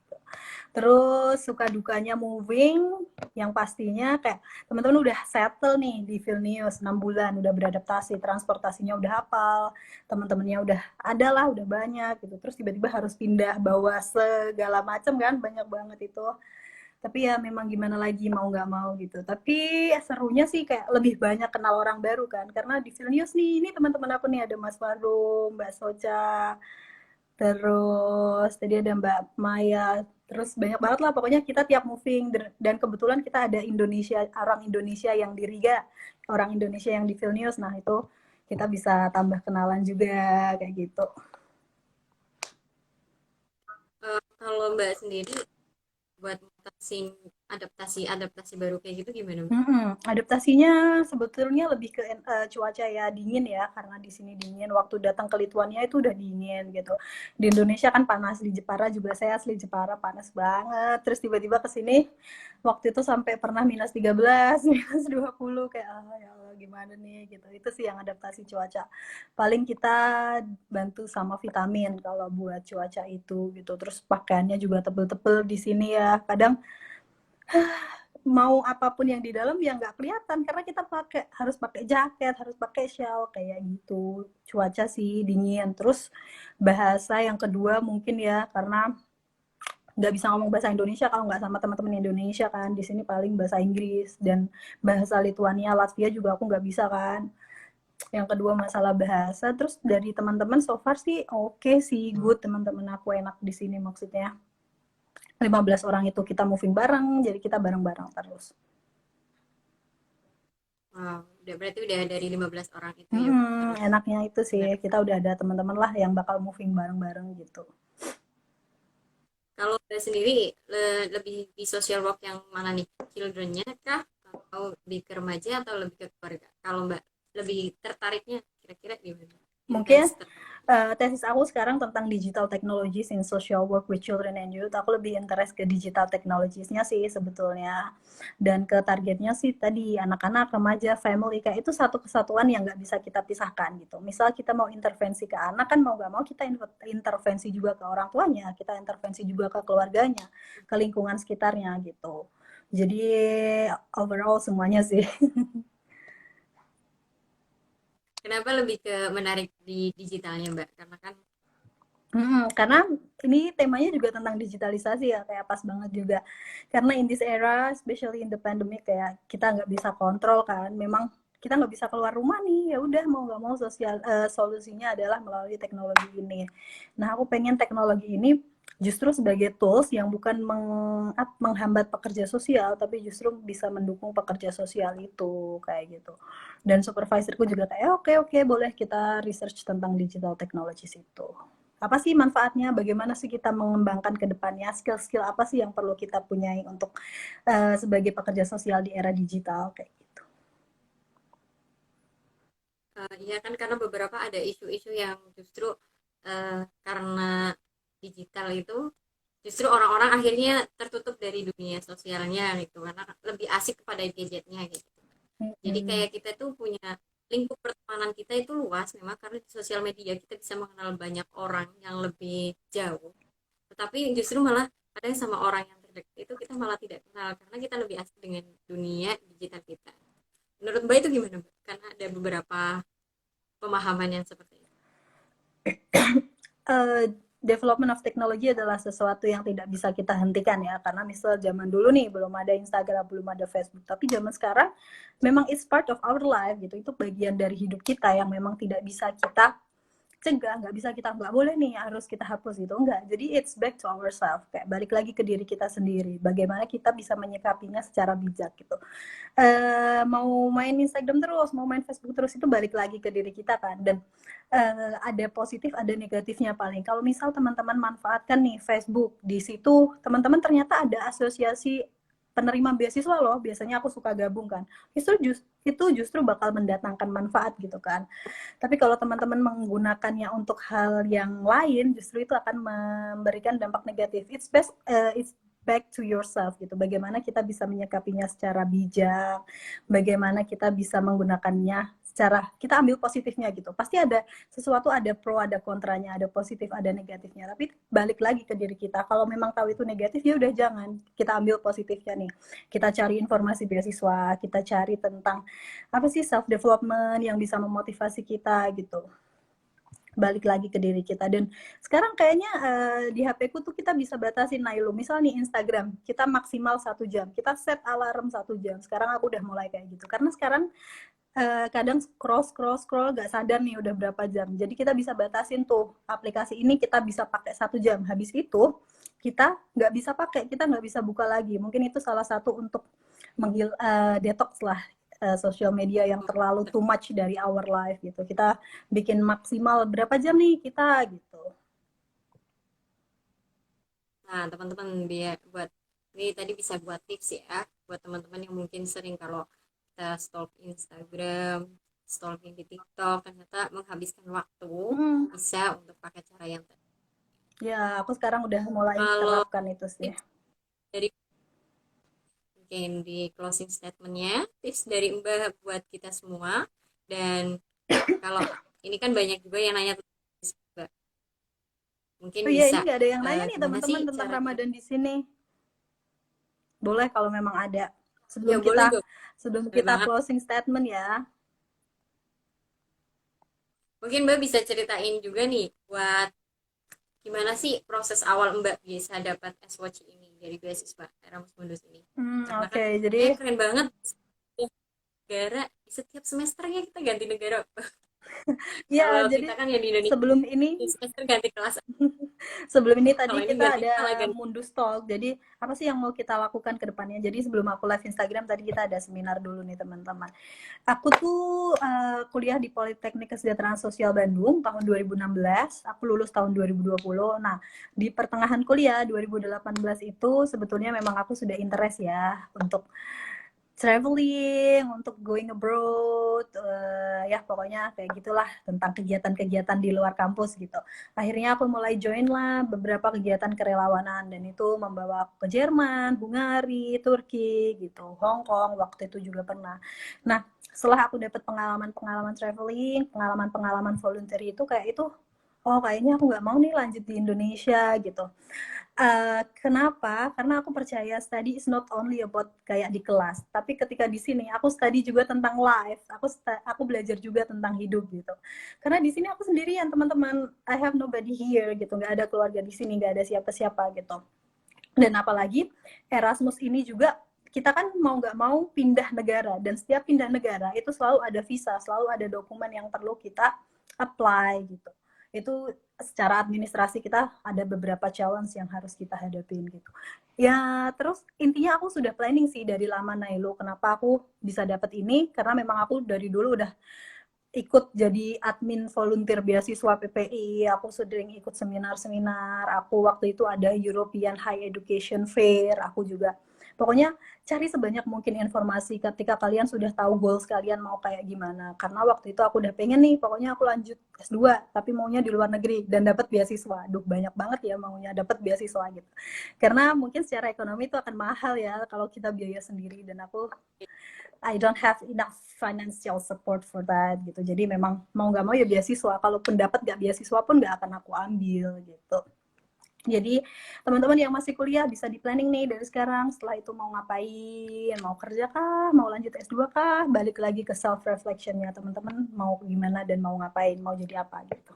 Terus suka dukanya moving, yang pastinya kayak teman-teman udah settle nih di Vilnius 6 bulan, udah beradaptasi, transportasinya udah hafal, teman-temannya udah ada lah, udah banyak gitu. Terus tiba-tiba harus pindah bawa segala macam kan, banyak banget itu. Tapi ya memang gimana lagi, mau nggak mau gitu. Tapi serunya sih kayak lebih banyak kenal orang baru kan, karena di Vilnius nih ini teman-teman aku nih, ada Mas Farum, Mbak Soca, terus tadi ada Mbak Maya, terus banyak banget lah pokoknya. Kita tiap moving, dan kebetulan kita ada orang Indonesia yang di Riga, orang Indonesia yang di Vilnius. Nah itu kita bisa tambah kenalan juga kayak gitu. Kalau Mbak sendiri buat adaptasi baru kayak gitu gimana, Mbak? Adaptasinya sebetulnya lebih ke cuaca ya, dingin ya, karena di sini dingin. Waktu datang ke Lituania itu udah dingin gitu. Di Indonesia kan panas, di Jepara juga, saya asli Jepara, panas banget. Terus tiba-tiba ke sini waktu itu sampai pernah -13, -20, kayak ya Allah gimana nih gitu. Itu sih yang adaptasi cuaca. Paling kita bantu sama vitamin kalau buat cuaca itu gitu. Terus pakaiannya juga tebel-tebel di sini ya. Kadang mau apapun yang di dalam ya nggak kelihatan, karena kita harus pakai jaket, harus pakai shawl kayak gitu. Cuaca sih dingin. Terus bahasa yang kedua mungkin ya, karena nggak bisa ngomong bahasa Indonesia kalau nggak sama teman-teman Indonesia kan. Di sini paling bahasa Inggris, dan bahasa Lituania, Latvia juga aku nggak bisa kan. Yang kedua masalah bahasa. Terus dari teman-teman so far sih oke sih, good. Teman-teman aku enak di sini maksudnya. 15 orang itu kita moving bareng, jadi kita bareng-bareng terus. Wow, berarti udah dari 15 orang itu ya, terus Enaknya itu sih, gimana? kita udah ada teman-teman lah yang bakal moving bareng-bareng gitu. Kalau Mbak sendiri lebih di social work yang mana nih? Children-nya kah? Atau lebih ke remaja atau lebih ke keluarga? Kalau Mbak lebih tertariknya kira-kira gimana? Mungkin Intens tertarik. tesis aku sekarang tentang digital technologies in social work with children and youth. Aku lebih interest ke digital technologies-nya sih sebetulnya. Dan ke targetnya sih tadi anak-anak, remaja, family. Kayak itu satu kesatuan yang nggak bisa kita pisahkan gitu. Misal kita mau intervensi ke anak kan mau nggak mau kita intervensi juga ke orang tuanya. Kita intervensi juga ke keluarganya, ke lingkungan sekitarnya gitu. Jadi overall semuanya sih. Kenapa lebih ke menarik di digitalnya, Mbak? Karena kan Karena ini temanya juga tentang digitalisasi ya, kayak pas banget juga. Karena in this era, especially in the pandemic, kayak kita nggak bisa kontrol kan. Memang kita nggak bisa keluar rumah nih, ya udah mau nggak mau solusinya adalah melalui teknologi ini. Nah, aku pengen teknologi ini justru sebagai tools yang bukan menghambat pekerja sosial, tapi justru bisa mendukung pekerja sosial itu kayak gitu. Dan supervisorku juga kayak oke oke boleh kita research tentang digital technologies itu. Apa sih manfaatnya? Bagaimana sih kita mengembangkan ke depannya? Skill-skill apa sih yang perlu kita punyai untuk sebagai pekerja sosial di era digital kayak gitu. ya kan karena beberapa ada isu-isu yang justru karena digital itu justru orang-orang akhirnya tertutup dari dunia sosialnya gitu karena lebih asik kepada gadgetnya gitu. Jadi Hmm. kayak kita tuh punya lingkup pertemanan kita itu luas memang karena di sosial media kita bisa mengenal banyak orang yang lebih jauh. Tetapi justru malah kadang sama orang yang terdekat itu kita malah tidak kenal karena kita lebih asik dengan dunia digital kita. Menurut Mbak itu gimana, Mbak? Karena ada beberapa pemahaman yang seperti itu. uh, Development of technology adalah sesuatu yang tidak bisa kita hentikan ya, karena misal zaman dulu nih belum ada Instagram, belum ada Facebook, tapi zaman sekarang memang it's part of our life gitu, itu bagian dari hidup kita yang memang tidak bisa kita cegah, nggak bisa kita nggak boleh nih harus kita hapus gitu, enggak. Jadi it's back to ourselves, kayak balik lagi ke diri kita sendiri, bagaimana kita bisa menyikapinya secara bijak gitu. Mau main Instagram terus, mau main Facebook terus, itu balik lagi ke diri kita kan. Dan ada positif, ada negatifnya paling. Kalau misal teman-teman manfaatkan nih Facebook, di situ teman-teman ternyata ada asosiasi penerima beasiswa loh, biasanya aku suka gabung kan. Itu justru bakal mendatangkan manfaat gitu kan. Tapi kalau teman-teman menggunakannya untuk hal yang lain, justru itu akan memberikan dampak negatif. It's back to yourself gitu. Bagaimana kita bisa menyikapinya secara bijak, bagaimana kita bisa menggunakannya secara kita ambil positifnya gitu. Pasti ada sesuatu, ada pro, ada kontranya, ada positif, ada negatifnya. Tapi balik lagi ke diri kita. Kalau memang tahu itu negatif ya udah jangan. Kita ambil positifnya nih. Kita cari informasi beasiswa, kita cari tentang apa sih self development yang bisa memotivasi kita gitu, balik lagi ke diri kita. Dan sekarang kayaknya di HP ku tuh kita bisa batasin Nailu, misal nih Instagram kita maksimal 1 jam, kita set alarm 1 jam. Sekarang aku udah mulai kayak gitu karena sekarang kadang scroll scroll scroll gak sadar nih udah berapa jam, jadi kita bisa batasin tuh aplikasi ini kita bisa pakai 1 jam, habis itu kita nggak bisa pakai, kita nggak bisa buka lagi. Mungkin itu salah satu untuk detox lah sosial media yang terlalu too much dari our life gitu. Kita bikin maksimal berapa jam nih kita gitu. Nah, teman-teman biar buat ini tadi bisa buat tips ya buat teman-teman yang mungkin sering kalau kita stalk Instagram, stalking di TikTok ternyata menghabiskan waktu, Hmm. bisa untuk pakai cara yang tadi. Ya, aku sekarang udah mulai Kalau terapkan itu sih. tips dari mungkin di closing statementnya, tips dari Mbak buat kita semua dan kalau ini kan banyak juga yang nanya Mbak, mungkin Oh iya, bisa ini nggak ada yang nanya nih gimana sih teman-teman tentang cara kita. Ramadan di sini. Boleh kalau memang ada. Ya Sebelum boleh kita dong, sebelum boleh kita banget. closing statement ya. Mungkin Mbak bisa ceritain juga nih buat gimana sih proses awal Mbak bisa dapat S-Watch ini dari beasiswa Erasmus Mundus ini? Karena kan Oke, jadi kayak keren banget negara di setiap semesternya kita ganti negara. ya Kalau jadi kita kan ya di Indonesia sebelum ini di semester ganti kelas. Sebelum ini Kalau tadi ini nggak kita ada salah kan? Mundus Talk. Jadi apa sih yang mau kita lakukan ke depannya? Jadi sebelum aku live Instagram tadi kita ada seminar dulu nih teman-teman. Aku tuh kuliah di Politeknik Kesejahteraan Sosial Bandung tahun 2016. Aku lulus tahun 2020. Nah, di pertengahan kuliah 2018 itu sebetulnya memang aku sudah interest ya untuk traveling, untuk going abroad, ya pokoknya kayak gitulah tentang kegiatan-kegiatan di luar kampus gitu. Akhirnya aku mulai join lah beberapa kegiatan kerelawanan dan itu membawa aku ke Jerman, Hungari, Turki gitu, Hong Kong waktu itu juga pernah. Nah, setelah aku dapat pengalaman-pengalaman traveling, pengalaman-pengalaman volunteer itu kayak itu, oh kayaknya aku nggak mau nih lanjut di Indonesia gitu. Kenapa? Karena aku percaya study is not only about kayak di kelas, tapi ketika di sini aku study juga tentang life, aku belajar juga tentang hidup gitu. Karena di sini aku sendirian teman-teman, I have nobody here gitu, nggak ada keluarga di sini, nggak ada siapa-siapa gitu. Dan apalagi Erasmus ini juga kita kan mau nggak mau pindah negara dan setiap pindah negara itu selalu ada visa, selalu ada dokumen yang perlu kita apply gitu. Itu secara administrasi kita ada beberapa challenge yang harus kita hadapin gitu. Ya terus intinya aku sudah planning sih dari lama Nailo. Kenapa aku bisa dapat ini? Karena memang aku dari dulu udah ikut jadi admin volunteer beasiswa PPI, aku sering ikut seminar-seminar, aku waktu itu ada European High Education Fair, aku juga pokoknya cari sebanyak mungkin informasi ketika kalian sudah tahu goals kalian mau kayak gimana, karena waktu itu aku udah pengen nih, pokoknya aku lanjut S2, tapi maunya di luar negeri, dan dapat beasiswa, duh banyak banget ya maunya dapat beasiswa gitu, karena mungkin secara ekonomi itu akan mahal ya, kalau kita biaya sendiri, dan aku I don't have enough financial support for that gitu. Jadi memang mau nggak mau ya beasiswa. Kalaupun dapat nggak beasiswa pun nggak akan aku ambil gitu. Jadi teman-teman yang masih kuliah bisa di planning nih dari sekarang. Setelah itu mau ngapain? Mau kerja kah? Mau lanjut S2 kah? Balik lagi ke self reflectionnya teman-teman. Mau gimana dan mau ngapain? Mau jadi apa gitu.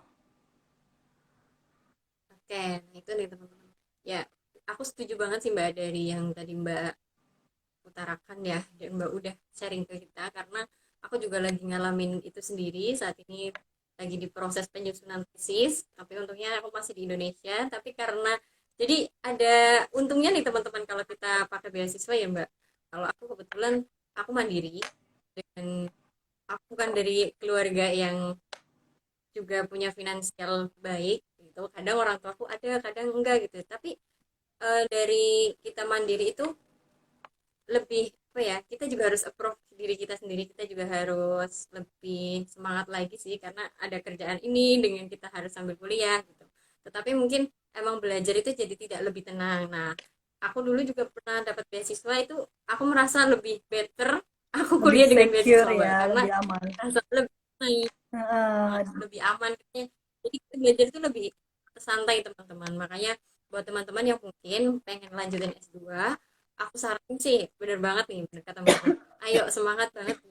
Oke, nah itu nih teman-teman. Ya, aku setuju banget sih Mbak dari yang tadi Mbak utarakan ya, dan Mbak udah sharing ke kita karena aku juga lagi ngalamin itu sendiri saat ini lagi di proses penyusunan tesis, tapi untungnya aku masih di Indonesia, tapi karena jadi ada untungnya nih teman-teman kalau kita pakai beasiswa ya Mbak. Kalau aku kebetulan aku mandiri dan aku bukan dari keluarga yang juga punya finansial baik gitu. Kadang orang tua aku ada, kadang enggak gitu. Tapi dari kita mandiri itu lebih apa ya, kita juga harus approve diri kita sendiri, kita juga harus lebih semangat lagi sih karena ada kerjaan ini dengan kita harus sambil kuliah gitu. Tetapi mungkin emang belajar itu jadi tidak lebih tenang. Nah, aku dulu juga pernah dapat beasiswa itu, aku merasa lebih better aku Lebih kuliah dengan beasiswa secure Mbak, ya, karena lebih aman. rasa lebih naik, lebih aman kayaknya. Jadi belajar itu lebih santai teman-teman. Makanya buat teman-teman yang mungkin pengen lanjutin S2, aku saranin sih bener banget nih bener kata Mbak Put. Ayo semangat banget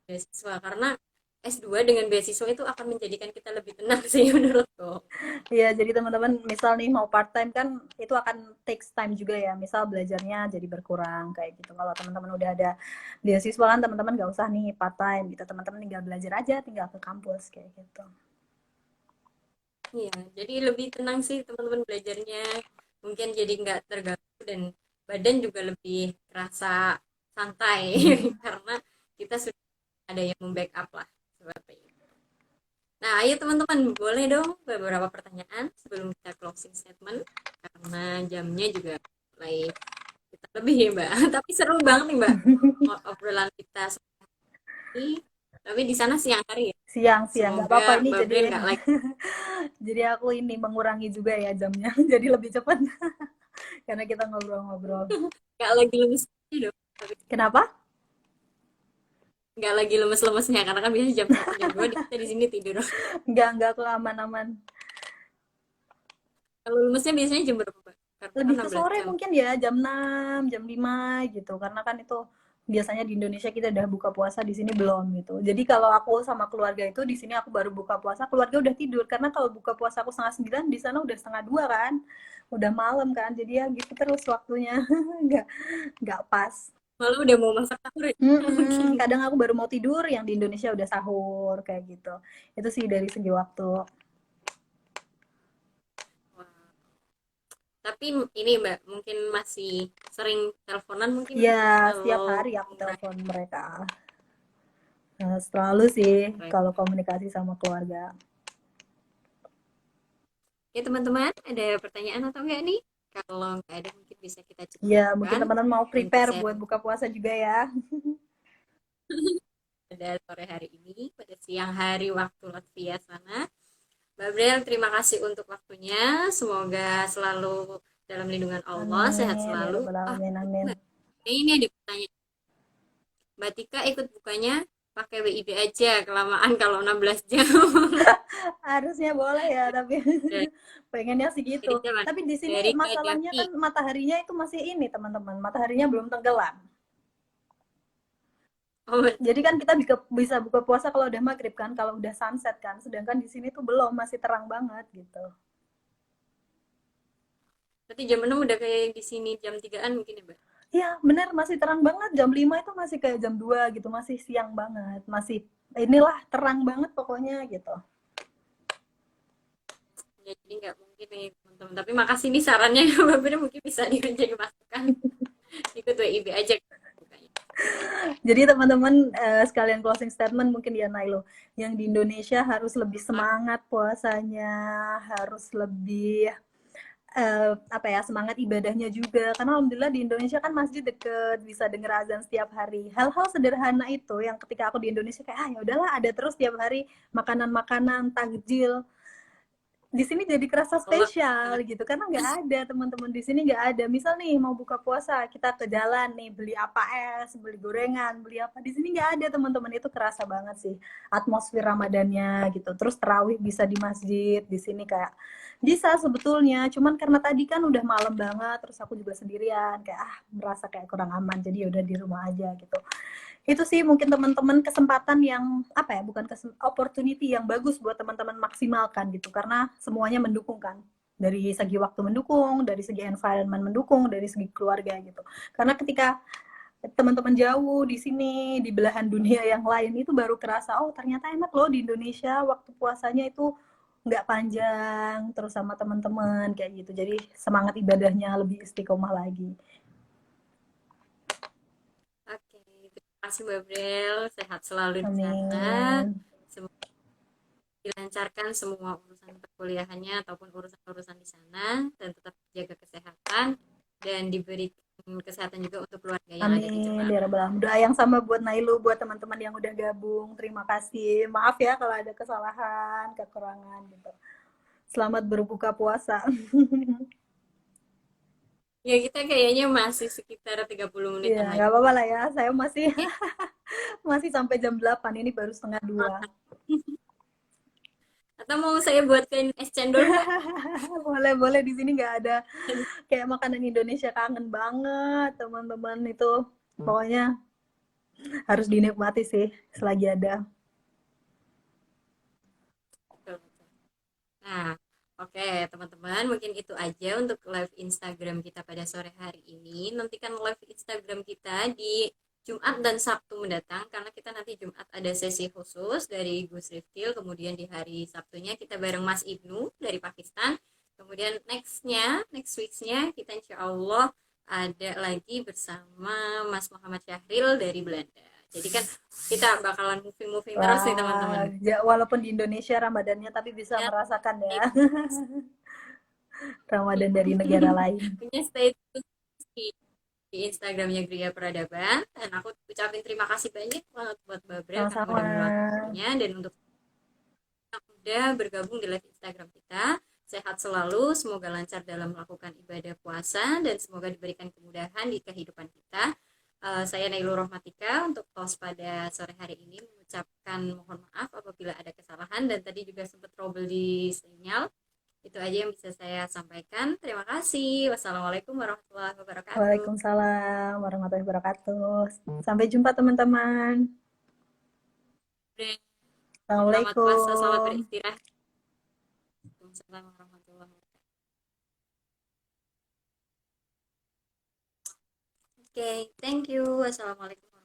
beasiswa karena S2 dengan beasiswa itu akan menjadikan kita lebih tenang sih menurutku. Iya, jadi teman-teman misal nih mau part time kan itu akan takes time juga ya. Misal belajarnya jadi berkurang kayak gitu. Kalau teman-teman udah ada beasiswa kan teman-teman nggak usah nih part time gitu. Teman-teman tinggal belajar aja, tinggal ke kampus kayak gitu. Iya, jadi lebih tenang sih teman-teman belajarnya. Mungkin jadi nggak terganggu dan badan juga lebih terasa santai karena kita sudah ada yang membackup lah seperti itu. Nah, ayo teman-teman, boleh dong beberapa pertanyaan sebelum kita closing statement karena jamnya juga mulai kita lebih ya Mbak. Tapi seru banget nih Mbak obrolan kita ini. Tapi di sana siang hari ya. Siang-siang nggak Semoga apa-apa ini Mbak jadi Bril nggak like jadi aku ini mengurangi juga ya jamnya. Jadi lebih cepat karena kita ngobrol-ngobrol. nggak lagi lemes dong. Tapi Kenapa? nggak lagi lemes-lemesnya karena kan biasanya jam 1 jam 2 kita di sini tidur. Enggak aku aman-aman. Kalau lemesnya biasanya jam berapa Mbak? Karena kan Lebih ke 16 sore jam. mungkin ya, jam 6 jam 5 gitu. Karena kan itu biasanya di Indonesia kita udah buka puasa, di sini belum gitu. Jadi kalau aku sama keluarga itu di sini aku baru buka puasa, keluarga udah tidur. Karena kalau buka puasa aku 1:30, di sana udah 1:30 kan. Udah malam kan. Jadi ya gitu terus waktunya. nggak nggak pas. Malu udah mau masak sahur ya. Oke. Kadang aku baru mau tidur, yang di Indonesia udah sahur kayak gitu. Itu sih dari segi waktu. Wah, Tapi ini Mbak, mungkin masih sering teleponan mungkin Ya, setiap kalau hari aku mereka. telepon mereka. Selalu sih Keren. kalau komunikasi sama keluarga. Ya teman-teman, ada pertanyaan atau enggak nih? Kalau nggak ada mungkin bisa kita Ya, mungkin cukupkan teman-teman mau untuk prepare buat sharing buka puasa juga ya. pada sore hari ini, pada siang hari waktu Latvia sana. Mbak Brel, terima kasih untuk waktunya. Semoga selalu dalam lindungan Allah, sehat Amin, ya selalu. rabbal Ah, alamin, amin. Mbak, ini ada pertanyaan. Mbak Tika ikut bukanya pakai WIB aja, kelamaan kalau 16 jam. Harusnya boleh ya, tapi Dari pengennya sih gitu. zaman Tapi di sini dari masalahnya Kadapi. kan mataharinya itu masih ini, teman-teman. Mataharinya belum tenggelam. Oh, Jadi kan kita bisa buka puasa kalau udah maghrib kan, kalau udah sunset kan. Sedangkan di sini tuh belum, masih terang banget gitu. berarti jam 6 udah kayak di sini jam 3-an mungkin ya, Mbak? Iya, bener masih terang banget. Jam 5 itu masih kayak jam 2 gitu, masih siang banget. Masih inilah terang banget pokoknya gitu. Ya, jadi nggak mungkin nih teman-teman. Tapi makasih nih sarannya, Mbak Brel, mungkin bisa jadi masukan. Ikut WIB aja bukanya. Jadi teman-teman sekalian closing statement mungkin ya Nailo, yang di Indonesia harus lebih semangat puasanya, harus lebih apa ya, semangat ibadahnya juga, karena alhamdulillah di Indonesia kan masjid deket, bisa denger azan setiap hari. Hal-hal sederhana itu yang ketika aku di Indonesia kayak ya udahlah, ada terus setiap hari makanan-makanan takjil, di sini jadi kerasa Allah. spesial gitu, karena nggak ada, teman-teman di sini nggak ada. Misal nih mau buka puasa, kita ke jalan nih beli apa, es, beli gorengan, beli apa, di sini nggak ada, teman-teman. Itu kerasa banget sih atmosfer Ramadannya gitu. Terus terawih bisa di masjid, di sini kayak bisa sebetulnya, cuman karena tadi kan udah malam banget, terus aku juga sendirian, kayak merasa kayak kurang aman, jadi ya udah di rumah aja gitu. Itu sih mungkin teman-teman kesempatan yang apa ya, bukan opportunity yang bagus buat teman-teman maksimalkan gitu, karena semuanya mendukung kan, dari segi waktu mendukung, dari segi environment mendukung, dari segi keluarga gitu. Karena ketika teman-teman jauh di sini di belahan dunia yang lain itu baru kerasa, oh ternyata enak loh di Indonesia waktu puasanya itu nggak panjang, terus sama teman-teman kayak gitu, jadi semangat ibadahnya lebih istiqomah lagi. Oke, terima kasih Mbak Brel. Sehat selalu di sana. Amin. Semoga dilancarkan semua urusan perkuliahannya ataupun urusan-urusan di sana dan tetap jaga kesehatan dan diberi kesehatan juga untuk keluarga yang ada di Amin Jepang. ya rabbal alamin. Doa yang sama buat Nailu, buat teman-teman yang udah gabung. Terima kasih. Maaf ya kalau ada kesalahan, kekurangan gitu. Selamat berbuka puasa. Ya, kita kayaknya masih sekitar 30 Iya, menitan nggak lagi. apa-apa lah ya. Saya masih Eh, masih sampai jam 8. Ini baru setengah 2. atau mau saya buatkan es cendol, Mbak? Boleh, boleh. Di sini nggak ada kayak makanan Indonesia, kangen banget teman-teman itu. Pokoknya harus dinikmati sih selagi ada. Nah, oke teman-teman, mungkin itu aja untuk live Instagram kita pada sore hari ini. Nantikan live Instagram kita di Jumat dan Sabtu mendatang, karena kita nanti Jumat ada sesi khusus dari Gus Rifkil, kemudian di hari Sabtunya kita bareng Mas Ibnu dari Pakistan, kemudian next weeknya kita insya Allah ada lagi bersama Mas Muhammad Syahril dari Belanda. Jadi kan kita bakalan moving terus nih Wah, teman-teman. ya, walaupun di Indonesia Ramadannya tapi bisa Ya, merasakan ya Ramadan dari negara lain. punya stay tune di Instagramnya Gria Peradaban, dan aku ucapin terima kasih banyak banget buat Mbak Brel karena Sama-sama. udah meluangkan waktunya, dan untuk yang udah bergabung di live Instagram kita, sehat selalu, semoga lancar dalam melakukan ibadah puasa dan semoga diberikan kemudahan di kehidupan kita. Saya Nailul Rohmatika untuk tos pada sore hari ini mengucapkan mohon maaf apabila ada kesalahan dan tadi juga sempat trouble di sinyal. Itu aja yang bisa saya sampaikan. Terima kasih. Wassalamualaikum warahmatullahi wabarakatuh. Waalaikumsalam warahmatullahi wabarakatuh. Sampai jumpa teman-teman. Selamat puasa, selamat Assalamualaikum. beristirahat. Waalaikumsalam warahmatullahi wabarakatuh. Oke, thank you. Wassalamualaikum.